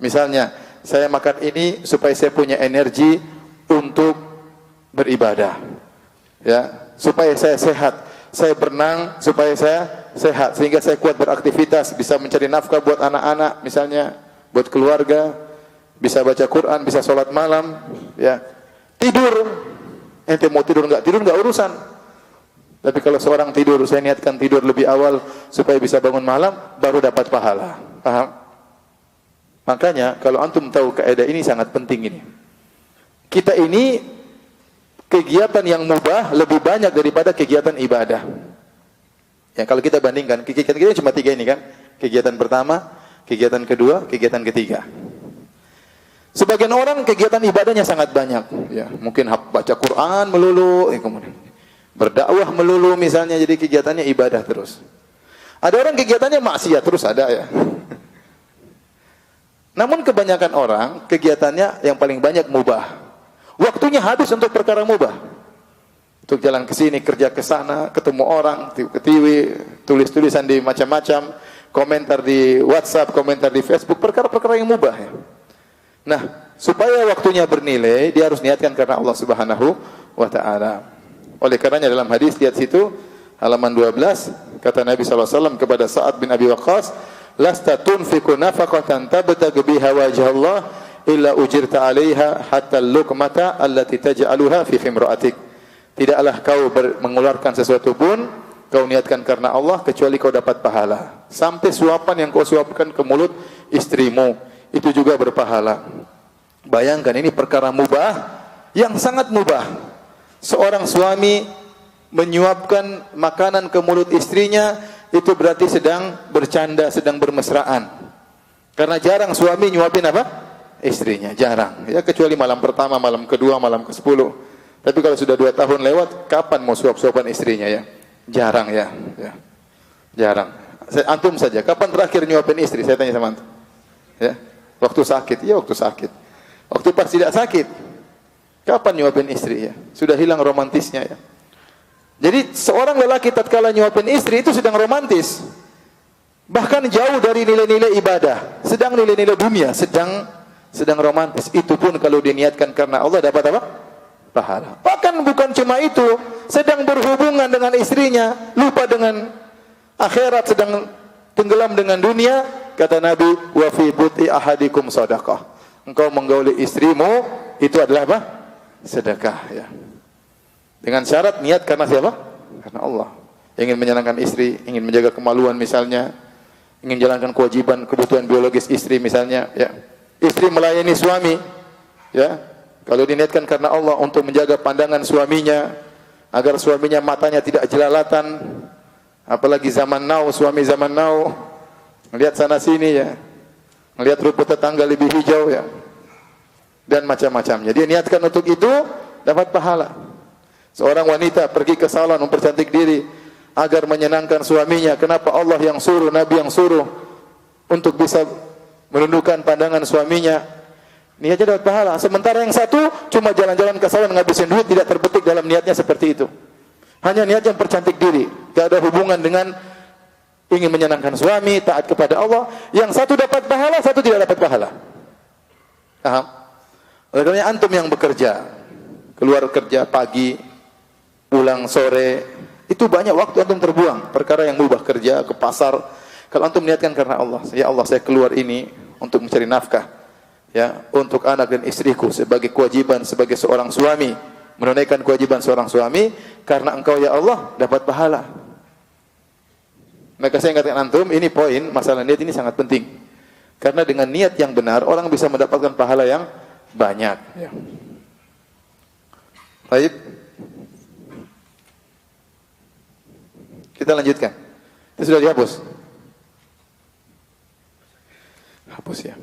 Misalnya, saya makan ini supaya saya punya energi untuk beribadah. Ya, supaya saya sehat. Saya berenang supaya saya sehat sehingga saya kuat beraktivitas, bisa mencari nafkah buat anak-anak misalnya, buat keluarga, bisa baca Quran, bisa sholat malam, ya. Tidur. Ente mau tidur enggak urusan. Tapi kalau seorang tidur, saya niatkan tidur lebih awal supaya bisa bangun malam, baru dapat pahala. Paham? Makanya kalau antum tahu kaidah ini sangat penting ini. Kita ini kegiatan yang mubah lebih banyak daripada kegiatan ibadah. Ya, kalau kita bandingkan, kegiatan kita cuma 3 ini kan. Kegiatan pertama, kegiatan kedua, kegiatan ketiga. Sebagian orang kegiatan ibadahnya sangat banyak, ya, mungkin baca Quran melulu, kemudian berdakwah melulu misalnya, jadi kegiatannya ibadah terus. Ada orang kegiatannya maksiat terus ada ya. Namun kebanyakan orang kegiatannya yang paling banyak mubah. Waktunya habis untuk perkara mubah. Untuk jalan ke sini, kerja ke sana, ketemu orang, ke TV, tulis-tulisan di macam-macam, komentar di WhatsApp, komentar di Facebook, perkara-perkara yang mubah ya. Nah, supaya waktunya bernilai, dia harus niatkan karena Allah Subhanahu wa taala. Oleh karenanya dalam hadis lihat situ halaman 12 kata Nabi SAW kepada Sa'ad bin Abi Waqqas, "Lasta tunfiqu nafaqatan tabtaghi biha wajha Allah illa ujirta 'alaiha hatta al-luqmata allati taj'aluha fi khimra'atik." Tidaklah kau mengeluarkan sesuatu pun kau niatkan karena Allah kecuali kau dapat pahala. Sampai suapan yang kau suapkan ke mulut istrimu itu juga berpahala. Bayangkan ini perkara mubah yang sangat mubah. Seorang suami menyuapkan makanan ke mulut istrinya itu berarti sedang bercanda, sedang bermesraan. Karena jarang suami nyuapin apa? Istrinya, jarang. Ya kecuali malam pertama, malam kedua, malam ke-10. Tapi kalau sudah 2 tahun lewat, kapan mau suap-suapan istrinya ya? Jarang ya. Jarang. Antum saja, kapan terakhir nyuapin istri? Saya tanya sama antum. Ya. Waktu sakit, ya waktu sakit. Waktu pas tidak sakit, kapan nyuapin istri ya? Sudah hilang romantisnya ya. Jadi seorang lelaki tatkala nyuapin istri itu sedang romantis. Bahkan jauh dari nilai-nilai ibadah, sedang nilai-nilai dunia, sedang romantis. Itu pun kalau diniatkan karena Allah dapat apa? Pahala. Bahkan bukan cuma itu, sedang berhubungan dengan istrinya, lupa dengan akhirat, sedang tenggelam dengan dunia, kata Nabi, wa fi buti ahadikum shadaqah. Engkau menggauli istrimu itu adalah apa? Sedekah ya. Dengan syarat niat karena siapa? Karena Allah. Ingin menyenangkan istri, ingin menjaga kemaluan misalnya, ingin jalankan kewajiban kebutuhan biologis istri misalnya ya. Istri melayani suami ya. Kalau diniatkan karena Allah untuk menjaga pandangan suaminya agar suaminya matanya tidak jelalatan, apalagi zaman now, suami zaman now melihat sana sini ya, melihat rumput tetangga lebih hijau ya, dan macam-macamnya. Dia niatkan untuk itu dapat pahala. Seorang wanita pergi ke salon mempercantik diri agar menyenangkan suaminya. Kenapa Allah yang suruh, Nabi yang suruh untuk bisa menundukkan pandangan suaminya? Niatnya dapat pahala. Sementara yang satu cuma jalan-jalan ke salon ngabisin duit, tidak terbetik dalam niatnya seperti itu. Hanya niatnya mempercantik diri, tidak ada hubungan dengan ingin menyenangkan suami, taat kepada Allah. Yang satu dapat pahala, satu tidak dapat pahala. Paham? Oleh karena antum yang bekerja, keluar kerja pagi, pulang sore, itu banyak waktu antum terbuang. Perkara yang mubah, kerja ke pasar. Kalau antum niatkan karena Allah, ya Allah saya keluar ini untuk mencari nafkah. Ya, untuk anak dan istriku sebagai kewajiban sebagai seorang suami, menunaikan kewajiban seorang suami karena engkau ya Allah dapat pahala. Maka saya katakan antum ini poin masalah niat ini sangat penting. Karena dengan niat yang benar orang bisa mendapatkan pahala yang banyak ya. Baik. Kita lanjutkan. Itu sudah dihapus. Hapus ya.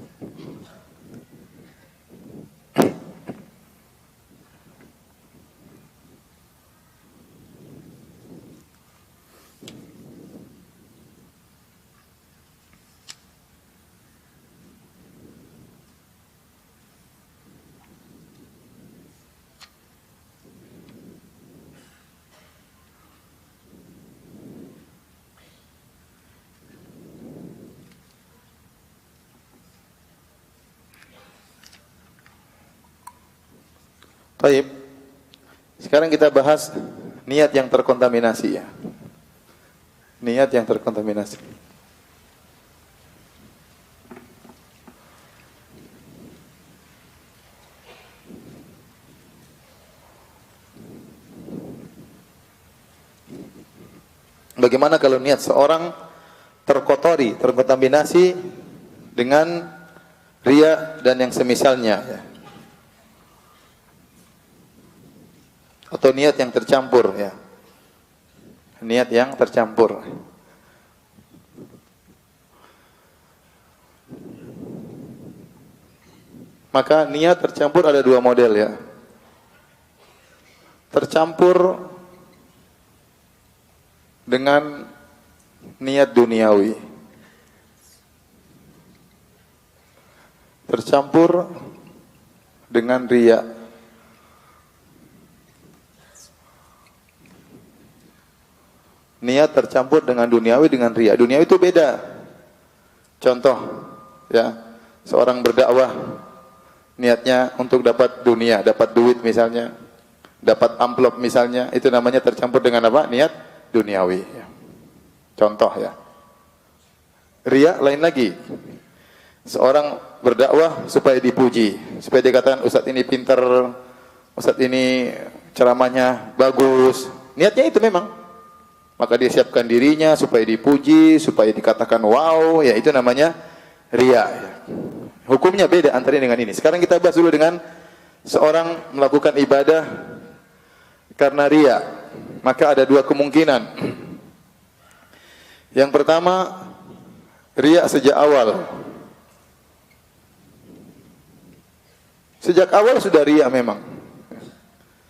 Baik. Sekarang kita bahas niat yang terkontaminasi ya. Niat yang terkontaminasi. Bagaimana kalau niat seorang terkotori, terkontaminasi dengan riya dan yang semisalnya ya. Atau niat yang tercampur ya. Niat yang tercampur. Maka niat tercampur ada 2 model ya. Tercampur dengan niat duniawi. tercampur dengan riya. Niat tercampur dengan duniawi dengan riya. Duniawi itu beda. Contoh, ya, seorang berdakwah niatnya untuk dapat dunia, dapat duit misalnya, dapat amplop misalnya, itu namanya tercampur dengan apa? Niat duniawi. Contoh ya. Riya lain lagi. Seorang berdakwah supaya dipuji, supaya dikatakan ustadz ini pintar, ustadz ini ceramahnya bagus. Niatnya itu memang. Maka dia siapkan dirinya supaya dipuji, supaya dikatakan wow, ya itu namanya riya. Hukumnya beda antara dengan ini. Sekarang kita bahas dulu dengan seorang melakukan ibadah karena riya. Maka ada dua kemungkinan. Yang pertama, riya sejak awal. Sejak awal sudah riya memang.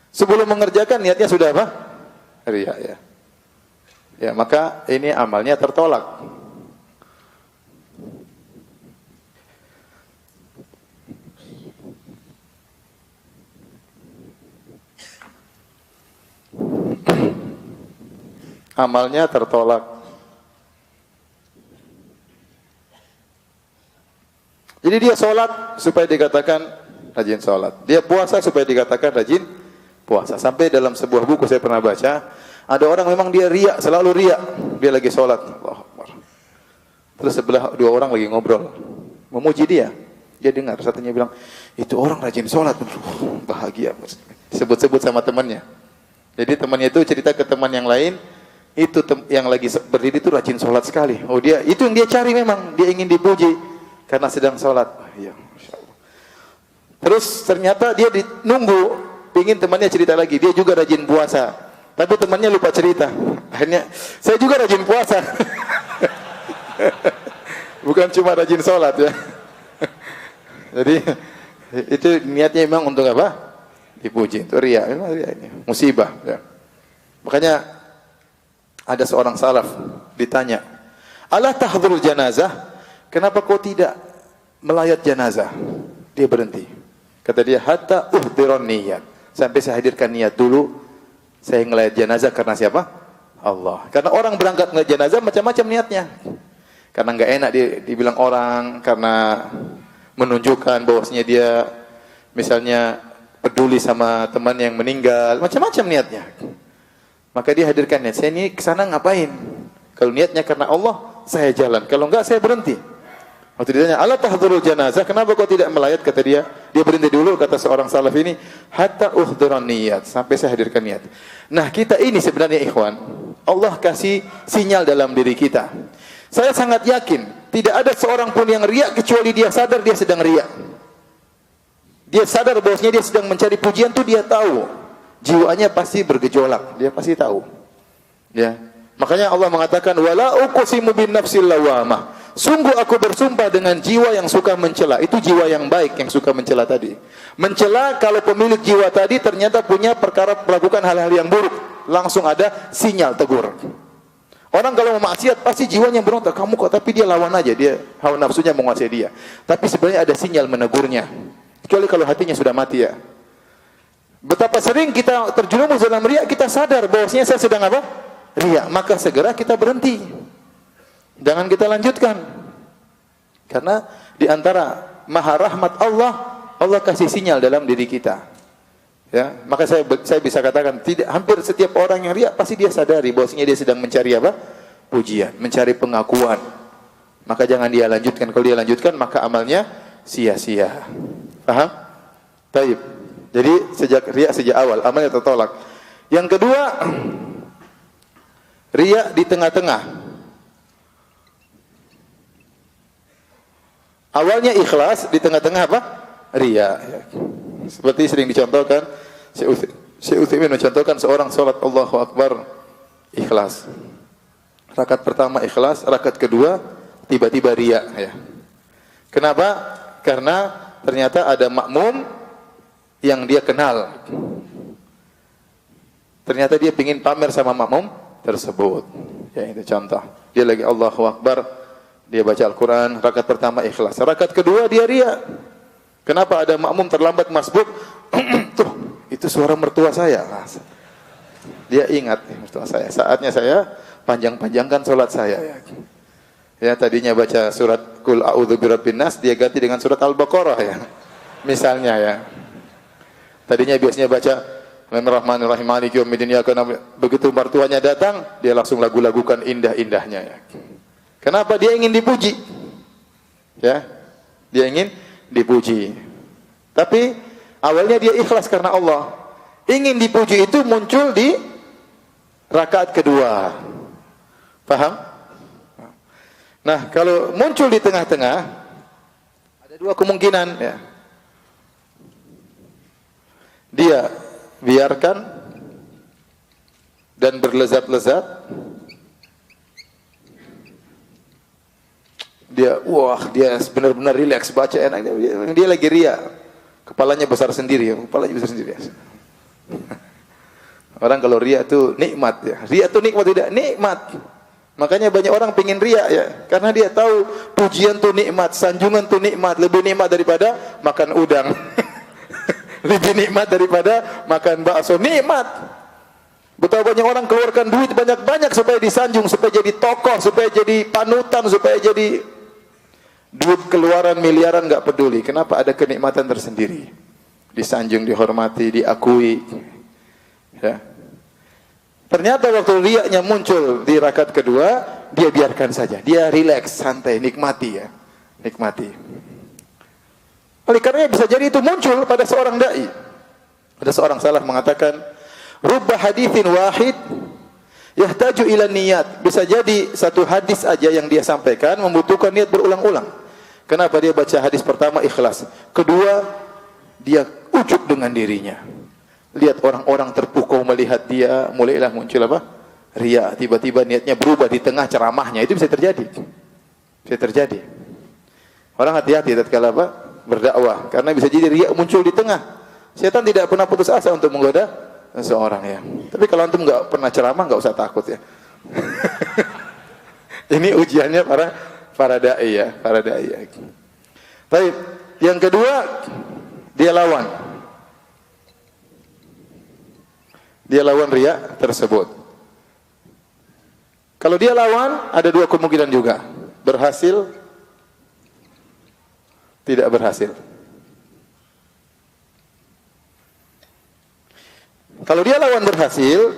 Sebelum mengerjakan niatnya sudah apa? Riya ya. Ya, maka ini amalnya tertolak. Amalnya tertolak. Jadi dia sholat supaya dikatakan rajin sholat. Dia puasa supaya dikatakan rajin puasa. Sampai dalam sebuah buku saya pernah baca, ada orang memang dia riya, selalu riya. Dia lagi sholat. Allahu Akbar. Terus sebelah dua orang lagi ngobrol. Memuji dia. Dia dengar. Satunya bilang, itu orang rajin sholat. Bahagia. Sebut-sebut sama temannya. Jadi temannya itu cerita ke teman yang lain. Itu yang lagi berdiri itu rajin sholat sekali. Oh dia, itu yang dia cari memang. Dia ingin dipuji. Karena sedang sholat. Ya, Masya Allah. Terus ternyata dia nunggu. Pingin temannya cerita lagi. Dia juga rajin puasa. Tapi temannya lupa cerita. Akhirnya, saya juga rajin puasa. Bukan cuma rajin sholat ya. Jadi, itu niatnya memang untuk apa? Dipuji. Itu riya. Musibah. Ya. Makanya, ada seorang salaf ditanya, "Ala tahdhurul janazah? Kenapa kau tidak melayat janazah?" Dia berhenti. Kata dia, "Hatta uhdiron niyat." Sampai saya hadirkan niat dulu. Saya ngelayat jenazah karena siapa? Allah. Karena orang berangkat ngelayat jenazah macam-macam niatnya. Karena enggak enak dibilang orang, karena menunjukkan bahwasanya dia misalnya peduli sama teman yang meninggal, macam-macam niatnya. Maka dia hadirkan niat. Saya ini kesana ngapain? Kalau niatnya karena Allah, saya jalan. Kalau enggak, saya berhenti. Waktu ditanya, "Ala tahdhurul janazah?" Kenapa kau tidak melayat? Kata dia. Dia berhenti dulu, kata seorang salaf ini, "Hatta uhdhiran niyat." Sampai saya hadirkan niat. Nah, kita ini sebenarnya ikhwan, Allah kasih sinyal dalam diri kita. Saya sangat yakin, tidak ada seorang pun yang riya kecuali dia sadar dia sedang riya. Dia sadar bahwasanya dia sedang mencari pujian, tuh dia tahu. Jiwanya pasti bergejolak, dia pasti tahu. Ya. Makanya Allah mengatakan, "Wala uqsimu bin nafsil lawamah." Sungguh aku bersumpah dengan jiwa yang suka mencela. Itu jiwa yang baik yang suka mencela tadi. Mencela kalau pemilik jiwa tadi ternyata punya perkara melakukan hal-hal yang buruk. Langsung ada sinyal tegur. Orang kalau mau maksiat pasti jiwanya berontak. Kamu kok, tapi dia lawan aja. Dia hawa nafsunya menguasai dia. Tapi sebenarnya ada sinyal menegurnya. Kecuali kalau hatinya sudah mati ya. Betapa sering kita terjerumus dalam riya, kita sadar bahwasanya saya sedang apa? Riya. Maka segera kita berhenti. Jangan kita lanjutkan. Karena di antara maha rahmat Allah, Allah kasih sinyal dalam diri kita. Ya, maka saya bisa katakan hampir setiap orang yang riya pasti dia sadari bahwasanya dia sedang mencari apa? Pujian, mencari pengakuan. Maka jangan dia lanjutkan. Kalau dia lanjutkan maka amalnya sia-sia. Paham? Baik. Jadi sejak awal amalnya tertolak. Yang kedua, riya di tengah-tengah. Awalnya ikhlas, di tengah-tengah apa? Riya. Seperti sering dicontohkan, Syekh Utsaimin mencontohkan seorang salat Allahu Akbar ikhlas. Rakaat pertama ikhlas, rakaat kedua tiba-tiba riya ya. Kenapa? Karena ternyata ada makmum yang dia kenal. Ternyata dia ingin pamer sama makmum tersebut. Ya itu contoh. Dia lagi Allahu Akbar, dia baca Al-Quran, rakaat pertama ikhlas. Rakaat kedua dia riya. Kenapa ada makmum terlambat masbuk? Tuh, itu suara mertua saya. Dia ingat mertua saya. Saatnya saya panjang-panjangkan sholat saya. Ya, tadinya baca surat Qul a'udzu birabbin nas, dia ganti dengan surat Al-Baqarah ya. Misalnya ya. Tadinya biasanya baca Bismillahirrahmanirrahim maliki yaumiddin ya kana. Begitu mertuanya datang, dia langsung lagu-lagukan indah-indahnya ya. Kenapa? Dia ingin dipuji. Ya. Dia ingin dipuji. Tapi awalnya dia ikhlas karena Allah. Ingin dipuji itu muncul di rakaat kedua. Paham? Nah, kalau muncul di tengah-tengah ada dua kemungkinan ya. Dia biarkan dan berlezat-lezat. Dia benar-benar rileks baca enak, dia lagi ria. Kepalanya besar sendiri ya, Orang kalau ria itu nikmat ya. Ria itu nikmat tidak? Nikmat. Makanya banyak orang pengin ria ya, karena dia tahu pujian itu nikmat, sanjungan itu nikmat, lebih nikmat daripada makan udang. Lebih nikmat daripada makan bakso, nikmat. Betapa banyak orang keluarkan duit banyak-banyak supaya disanjung, supaya jadi tokoh, supaya jadi panutan, supaya jadi duit keluaran miliaran enggak peduli. Kenapa? Ada kenikmatan tersendiri. Disanjung, dihormati, diakui. Ya. Ternyata waktu riaknya muncul di rakaat kedua, dia biarkan saja. Dia rileks, santai, nikmati ya. Nikmati. Oleh karena bisa jadi itu muncul pada seorang dai. Ada seorang salaf mengatakan, "Rubba haditsin wahid yahtaju ila niyat." Bisa jadi satu hadis aja yang dia sampaikan membutuhkan niat berulang-ulang. Kenapa? Dia baca hadis pertama ikhlas. Kedua, dia ujub dengan dirinya. Lihat orang-orang terpukau melihat dia, mulailah muncul apa? Riya. Tiba-tiba niatnya berubah di tengah ceramahnya. Itu bisa terjadi. Bisa terjadi. Orang hati-hati tatkala apa? Berdakwah, karena bisa jadi riya muncul di tengah. Setan tidak pernah putus asa untuk menggoda seseorang ya. Tapi kalau antum enggak pernah ceramah, enggak usah takut ya. Ini ujiannya para dai ya, para dai. Baik, yang kedua dia lawan. Dia lawan riya tersebut. Kalau dia lawan, ada dua kemungkinan juga. Berhasil, tidak berhasil. Kalau dia lawan berhasil,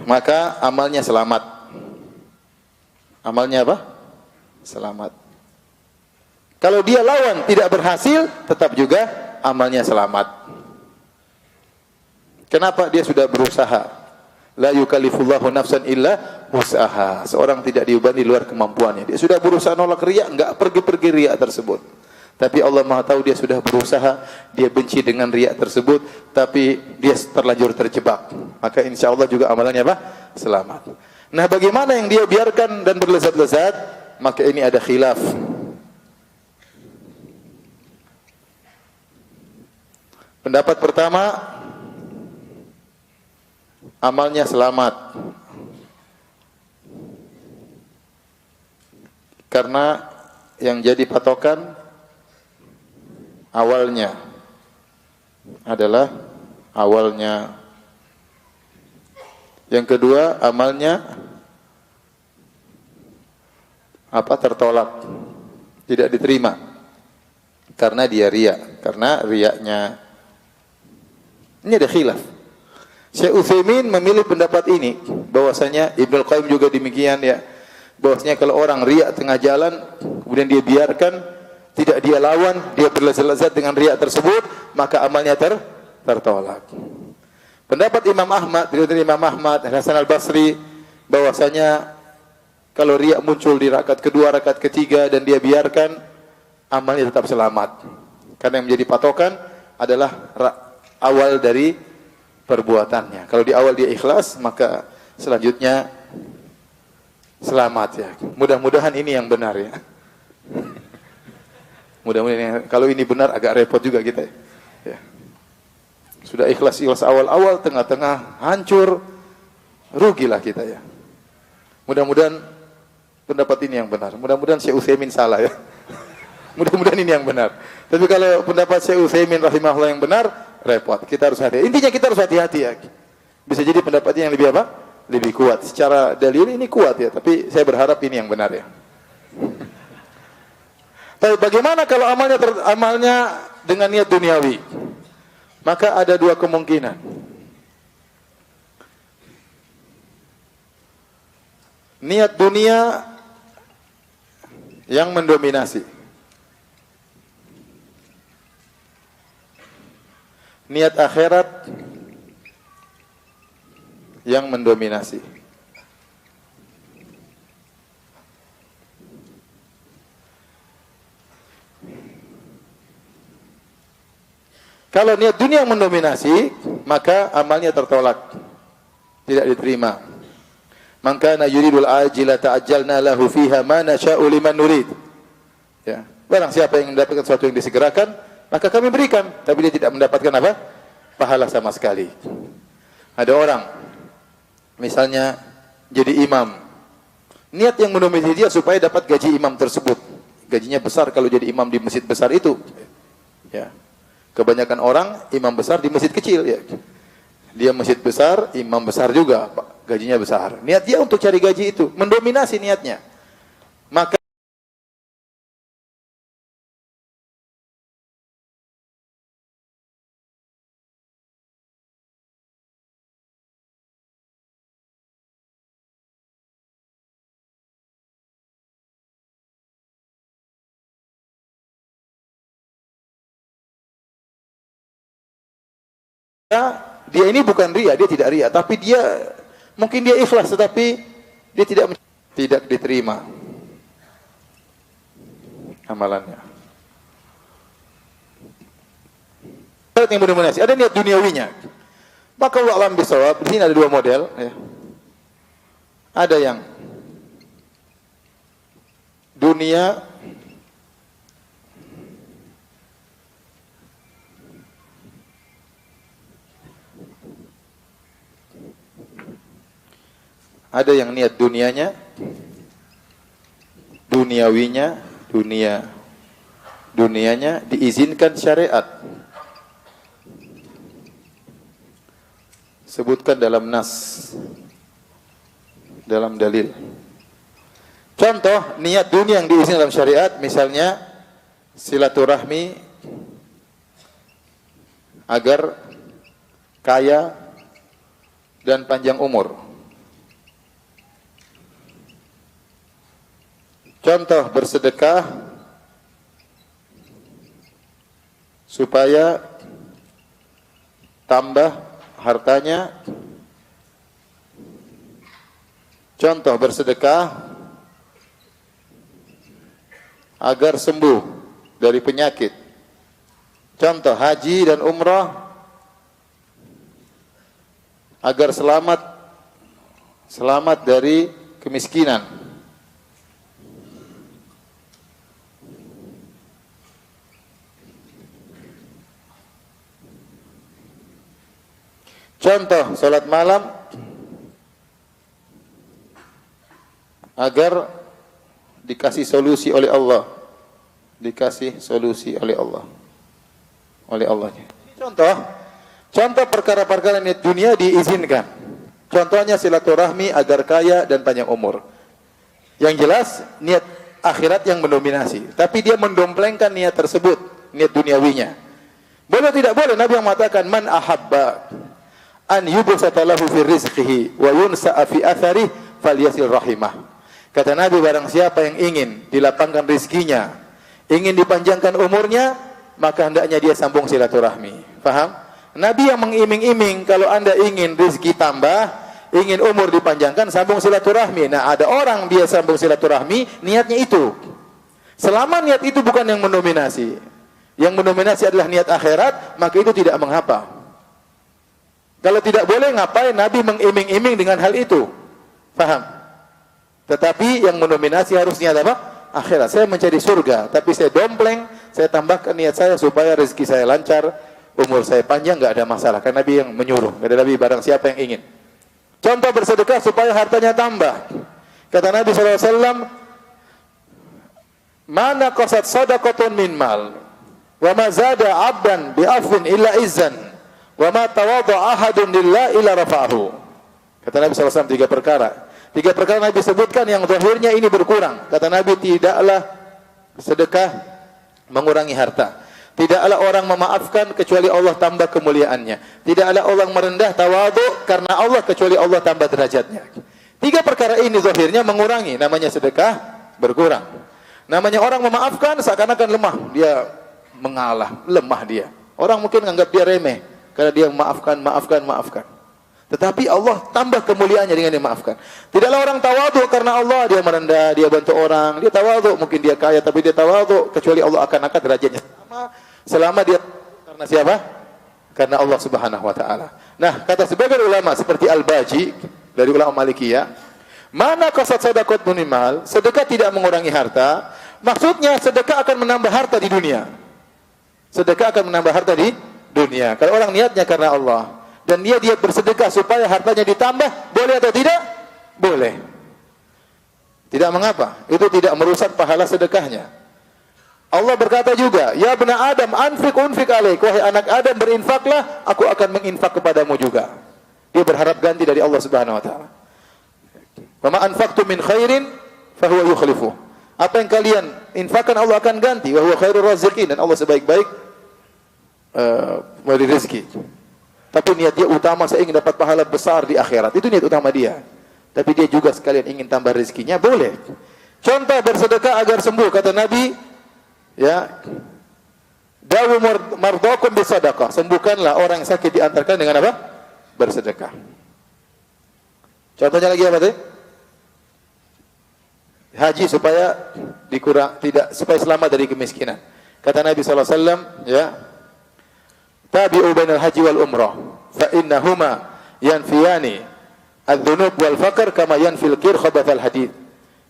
maka amalnya selamat. Amalnya apa? Selamat. Kalau dia lawan tidak berhasil, tetap juga amalnya selamat. Kenapa? Dia sudah berusaha. La yukallifullahu nafsan illa wus'aha. Seorang tidak diubah di luar kemampuannya. Dia sudah berusaha nolak riya, enggak pergi-pergi riya tersebut. Tapi Allah Maha tahu dia sudah berusaha, dia benci dengan riya tersebut, tapi dia terlanjur terjebak. Maka insya Allah juga amalannya apa? Selamat. Nah, bagaimana yang dia biarkan dan berlezat-lezat? Maka ini ada khilaf. Pendapat pertama, amalnya selamat. Karena yang jadi patokan awalnya adalah awalnya. Yang kedua, amalnya apa? Tertolak, tidak diterima karena dia riya, karena riyanya. Ini ada khilaf. Syekh Utsaimin memilih pendapat ini, bahwasanya Ibnu Qayyim juga demikian ya. Bahwasanya kalau orang riya tengah jalan, kemudian dia biarkan, tidak dia lawan, dia berlezat-lezat dengan riya tersebut, maka amalnya tertolak. Pendapat Imam Ahmad, dari Imam Ahmad, Hasan Al-Basri, bahwasanya kalau riya muncul di rakaat kedua, rakaat ketiga dan dia biarkan, amalnya tetap selamat. Karena yang menjadi patokan adalah awal dari perbuatannya. Kalau di awal dia ikhlas, maka selanjutnya selamat ya. Mudah-mudahan ini yang benar ya. Mudah-mudahan kalau ini benar agak repot juga kita ya. Sudah ikhlas awal-awal, tengah-tengah hancur, rugilah kita ya. Mudah-mudahan pendapat ini yang benar. Mudah-mudahan Syekh Utsaimin salah ya. Mudah-mudahan ini yang benar. Tapi kalau pendapat Syekh Utsaimin rahimahullah yang benar, repot. Kita harus hati. Intinya kita harus hati-hati ya. Bisa jadi pendapatnya yang lebih apa? Lebih kuat. Secara dalil ini kuat ya, tapi saya berharap ini yang benar ya. Tapi bagaimana kalau amalnya dengan niat duniawi? Maka ada dua kemungkinan. Niat dunia yang mendominasi. Niat akhirat yang mendominasi. Kalau niat dunia yang mendominasi, maka amalnya tertolak, tidak diterima. Man kana yuridul ajila ta'ajjalna lahu fiha ma nasha'u liman nurid. Ya, barang siapa yang mendapatkan sesuatu yang disegerakan, maka kami berikan, tapi dia tidak mendapatkan apa? Pahala sama sekali. Ada orang misalnya jadi imam. Niat yang mendominasi dia supaya dapat gaji imam tersebut. Gajinya besar kalau jadi imam di masjid besar itu. Ya. Kebanyakan orang imam besar di masjid kecil ya. Dia masjid besar, imam besar juga, gajinya besar. Niat dia untuk cari gaji itu, mendominasi niatnya. Maka dia ini bukan ria, dia tidak ria, tapi dia mungkin dia ikhlas, tetapi dia tidak diterima amalannya. Yang mendominasi, ada niat duniawinya. Maka Allah alam bisawab, di sini ada dua model. Ya. Ada yang dunia ada yang niat dunianya, dunianya diizinkan syariat. Sebutkan dalam nas, dalam dalil. Contoh niat dunia yang diizinkan dalam syariat, misalnya silaturahmi agar kaya dan panjang umur. Contoh bersedekah supaya tambah hartanya. Contoh bersedekah agar sembuh dari penyakit. Contoh haji dan umrah agar selamat dari kemiskinan. Contoh salat malam agar dikasih solusi oleh Allah. Dikasih solusi oleh Allah. Oleh Allahnya. Contoh perkara-perkara niat dunia diizinkan. Contohnya silaturahmi agar kaya dan panjang umur. Yang jelas niat akhirat yang mendominasi. Tapi dia mendomplengkan niat tersebut, niat duniawinya. Boleh tidak boleh? Nabi yang mengatakan man ahabba an yubsata lahu fi rizqihi wa yunsa'a fi athari falyasil rahimah. Kata Nabi, barang siapa yang ingin dilapangkan rezekinya, ingin dipanjangkan umurnya, maka hendaknya dia sambung silaturahmi. Paham? Nabi yang mengiming-iming kalau Anda ingin rezeki tambah, ingin umur dipanjangkan, sambung silaturahmi. Nah, ada orang dia sambung silaturahmi, niatnya itu. Selama niat itu bukan yang mendominasi. Yang mendominasi adalah niat akhirat, maka itu tidak mengapa. Kalau tidak boleh, ngapain Nabi mengiming-iming dengan hal itu? Faham? Tetapi yang mendominasi harus niat apa? Akhirat. Saya mencari surga, tapi saya dompleng, saya tambahkan niat saya supaya rezeki saya lancar, umur saya panjang, enggak ada masalah. Karena Nabi yang menyuruh. Kata Nabi, barang siapa yang ingin. Contoh bersedekah supaya hartanya tambah. Kata Nabi SAW, mana qasat sadaqatun min mal wa ma zada 'abdan bi afwin illa izzan wa ma tawadha ahadun lillah illa rafa'ahu. Kata Nabi SAW tiga perkara. Tiga perkara Nabi sebutkan yang zahirnya ini berkurang. Kata Nabi, tidaklah sedekah mengurangi harta. Tidaklah orang memaafkan kecuali Allah tambah kemuliaannya. Tidaklah orang merendah tawadhu karena Allah kecuali Allah tambah derajatnya. Tiga perkara ini zahirnya mengurangi, namanya sedekah berkurang. Namanya orang memaafkan seakan-akan lemah, dia mengalah, lemah dia. Orang mungkin menganggap dia remeh karena dia maafkan. Tetapi Allah tambah kemuliaannya dengan dia maafkan. Tidaklah orang tawadhu karena Allah, dia merendah, dia bantu orang, dia tawadhu, mungkin dia kaya tapi dia tawadhu, kecuali Allah akan angkat derajatnya selama dia karena siapa? Karena Allah Subhanahu wa taala. Nah, kata sebagian ulama seperti Al-Baji dari ulama Malikiyah, mana qasad sadaqat minimal, sedekah tidak mengurangi harta, maksudnya sedekah akan menambah harta di dunia. Sedekah akan menambah harta di dunia. Kalau orang niatnya karena Allah dan dia bersedekah supaya hartanya ditambah, boleh atau tidak? Boleh. Tidak mengapa. Itu tidak merusak pahala sedekahnya. Allah berkata juga, ya bena Adam, unfik alaik. Wahai anak Adam, berinfaklah, aku akan menginfak kepadamu juga. Dia berharap ganti dari Allah Subhanahu wa taala. Wa ma anfaqtum min khairin fahuwa yukhlifu. Apa yang kalian infakkan Allah akan ganti. Wa huwa khairur raziqin, dan Allah sebaik-baik memberi rezeki. Tapi niat dia utama, saya ingin dapat pahala besar di akhirat. Itu niat utama dia. Tapi dia juga sekalian ingin tambah rezekinya, boleh. Contoh bersedekah agar sembuh, kata Nabi, ya, dawu mardakum bisadaqah. Sembuhkanlah orang yang sakit di antara kalian dengan apa? Bersedekah. Contohnya lagi apa tadi? Haji supaya supaya selamat dari kemiskinan. Kata Nabi sallallahu alaihi wasallam, ya, tabi'u bainal haji wal umrah fa innahuma yanfiyani adz-dzunub wal faqr kama yanfil kir khabathal hadid.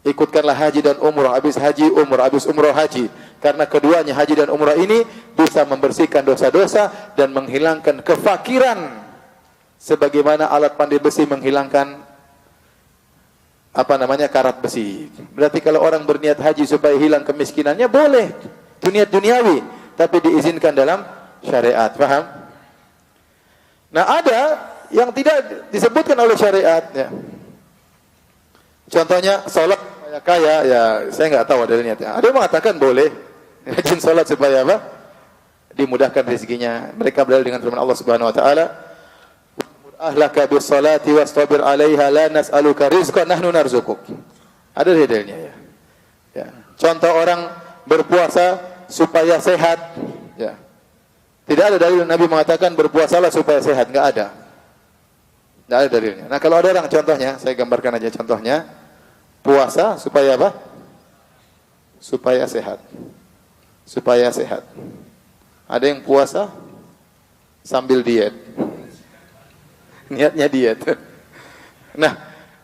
Ikutkanlah haji dan umrah, habis haji umrah, habis umrah haji. Karena keduanya haji dan umrah ini bisa membersihkan dosa-dosa dan menghilangkan kefakiran. Sebagaimana alat pandai besi menghilangkan karat besi. Berarti kalau orang berniat haji supaya hilang kemiskinannya, boleh. Itu niat duniawi, tapi diizinkan dalam syariat. Paham? Nah, ada yang tidak disebutkan oleh syariat, ya. Contohnya salat supaya kaya, ya saya enggak tahu ada niatnya. Ada yang mengatakan boleh rajin salat supaya apa? Dimudahkan rezekinya. Mereka berdalil dengan firman Allah Subhanahu wa taala, "Ahlaka bis-salati wastabir 'alaiha la nas'aluka rizqan nahnu narzuquk." Ada dalilnya, ya. Ya. Contoh orang berpuasa supaya sehat, ya. Tidak ada dalil Nabi mengatakan berpuasalah supaya sehat, enggak ada. Enggak ada dalilnya. Nah, kalau ada orang, contohnya, saya gambarkan aja contohnya, puasa supaya apa? Supaya sehat. Supaya sehat. Ada yang puasa sambil diet. Niatnya diet. Nah,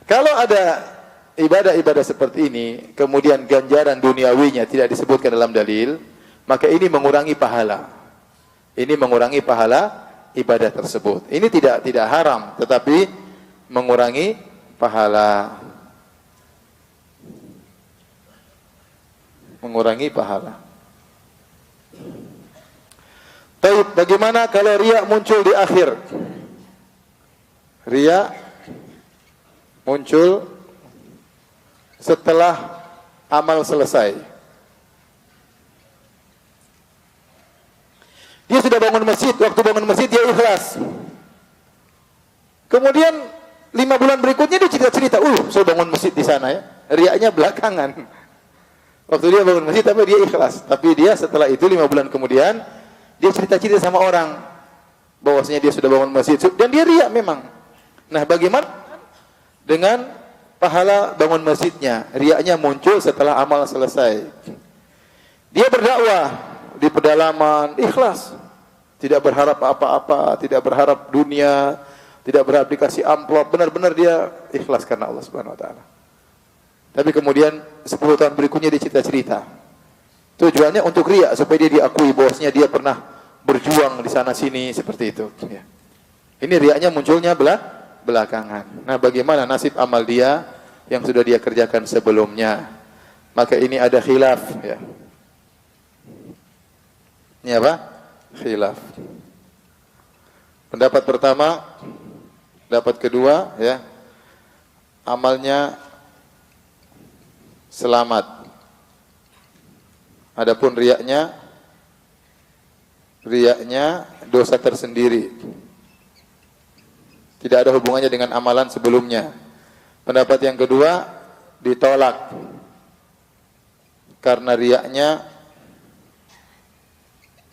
kalau ada ibadah-ibadah seperti ini, kemudian ganjaran duniawinya tidak disebutkan dalam dalil, maka ini mengurangi pahala. Ini mengurangi pahala ibadah tersebut. Ini tidak haram, tetapi mengurangi pahala. Mengurangi pahala. Baik, bagaimana kalau riya muncul di akhir? Riya muncul setelah amal selesai. Dia sudah bangun masjid, waktu bangun masjid dia ikhlas. Kemudian 5 bulan berikutnya dia cerita-cerita, saya bangun masjid di sana, ya. Riyanya belakangan. Waktu dia bangun masjid tapi dia ikhlas. Tapi dia setelah itu 5 bulan kemudian dia cerita-cerita sama orang bahwasanya dia sudah bangun masjid dan dia riya memang. Nah, bagaimana dengan pahala bangun masjidnya? Riyanya muncul setelah amal selesai. Dia berdakwah di pedalaman, ikhlas. Tidak berharap apa-apa, tidak berharap dunia, tidak berharap dikasih amplop, benar-benar dia ikhlas karena Allah Subhanahu wa taala. Tapi kemudian 10 tahun berikutnya dia cerita-cerita. Tujuannya untuk riya, supaya dia diakui bahwasanya dia pernah berjuang di sana sini seperti itu, ya. Ini riyanya munculnya belakangan. Nah, bagaimana nasib amal dia yang sudah dia kerjakan sebelumnya? Maka ini ada khilaf ya. Ini apa? Khilaf. Pendapat pertama, pendapat kedua ya, amalnya selamat. Adapun riaknya dosa tersendiri. Tidak ada hubungannya dengan amalan sebelumnya. Pendapat yang kedua ditolak. Karena riaknya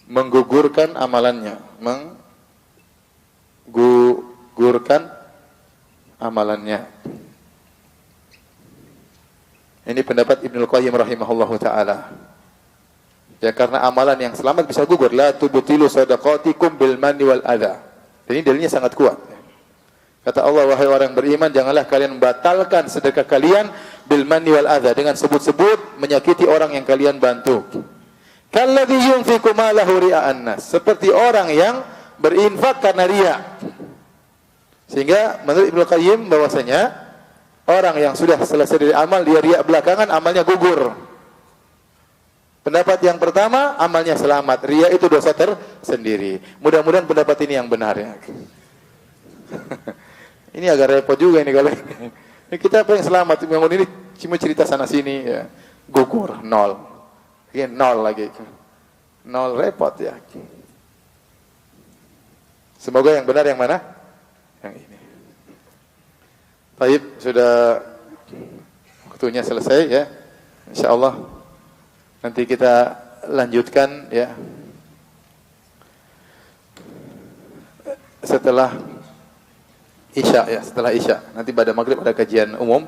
menggugurkan amalannya, menggugurkan amalannya. Ini pendapat Ibnul Qayyim rahimahullahu taala. Ya, karena amalan yang selamat bisa gugur. La tubtilu shadaqatikum bil manni wal adha. Dan ini dalilnya sangat kuat. Kata Allah, wahai orang beriman, janganlah kalian membatalkan sedekah kalian bil manni wal adha, dengan sebut-sebut menyakiti orang yang kalian bantu. Kalladzi yunfiqu malahu ria'an nas, seperti orang yang berinfak karena riya. Sehingga menurut Ibnu Qayyim bahwasanya orang yang sudah selesai dari amal dia riya belakangan, amalnya gugur. Pendapat yang pertama, amalnya selamat, riya itu dosa tersendiri. Mudah-mudahan pendapat ini yang benar ya. Ini agak repot juga ini kalau kita pengen selamat, bangun ini cuma cerita sana sini ya, gugur nol. Ini nol lagi. Nol, repot ya. Semoga yang benar yang mana? Yang ini. Baik, sudah waktunya selesai ya. Insyaallah nanti kita lanjutkan ya. Setelah Isya ya, setelah Isya. Nanti pada maghrib ada kajian umum.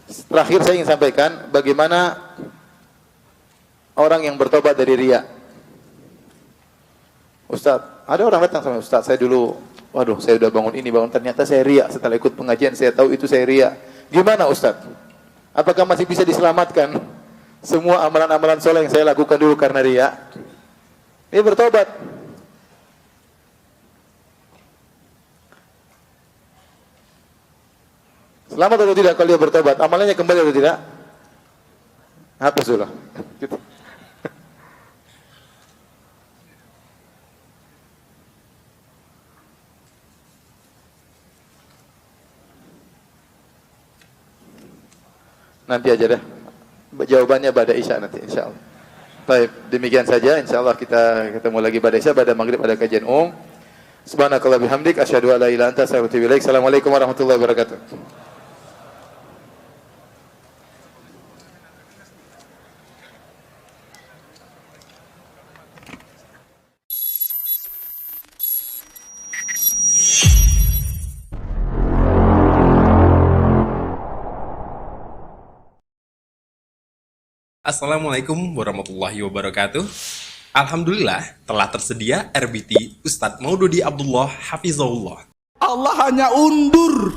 Terakhir saya ingin sampaikan bagaimana orang yang bertobat dari riya. Ustaz, ada orang datang sama Ustaz, saya dulu, waduh, saya udah bangun ini, bangun ternyata saya riya. Setelah ikut pengajian saya tahu itu saya riya. Gimana Ustaz? Apakah masih bisa diselamatkan semua amalan-amalan soleh yang saya lakukan dulu karena riya? Dia bertobat. Selamat atau tidak kalau dia bertobat? Amalannya kembali atau tidak? Hapus dulu. Gitu. Nanti aja dah. Jawabannya pada Isya nanti insyaallah. Baik, demikian saja insyaallah kita ketemu lagi pada Isya, pada maghrib ada kajian umum. Subhanakallah bihamdik asyhadu an la ilaha illa anta astaghfiruka wa atubu ilaik. Assalamualaikum warahmatullahi wabarakatuh. Assalamualaikum warahmatullahi wabarakatuh. Alhamdulillah telah tersedia RBT Ustadz Maududi Abdullah Hafizahullah. Allah hanya undur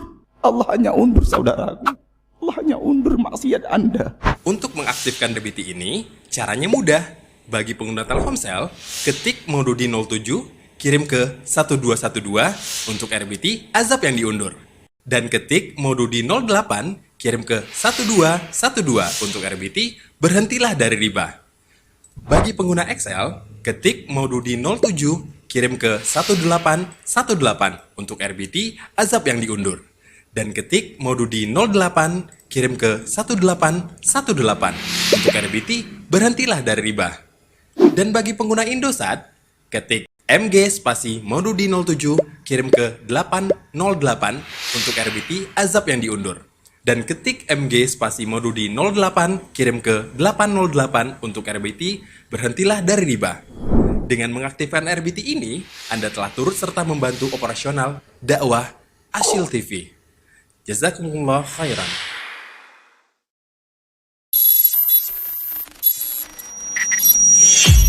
saudaraku. Allah hanya undur maksiat Anda. Untuk mengaktifkan RBT ini, caranya mudah. Bagi pengguna Telkomsel, ketik Maududi 07, kirim ke 1212 untuk RBT azab yang diundur. Dan ketik Maududi 08, kirim ke 1212 untuk RBT berhentilah dari riba. Bagi pengguna Excel, ketik Maududi 07, kirim ke 1818 untuk RBT azab yang diundur. Dan ketik Maududi 08, kirim ke 1818 untuk RBT berhentilah dari riba. Dan bagi pengguna Indosat, ketik MG spasi Maududi 07, kirim ke 808 untuk RBT azab yang diundur. Dan ketik MG spasi Maududi 08, kirim ke 808 untuk RBT, berhentilah dari riba. Dengan mengaktifkan RBT ini, Anda telah turut serta membantu operasional dakwah Asyil TV. Jazakumullah khairan.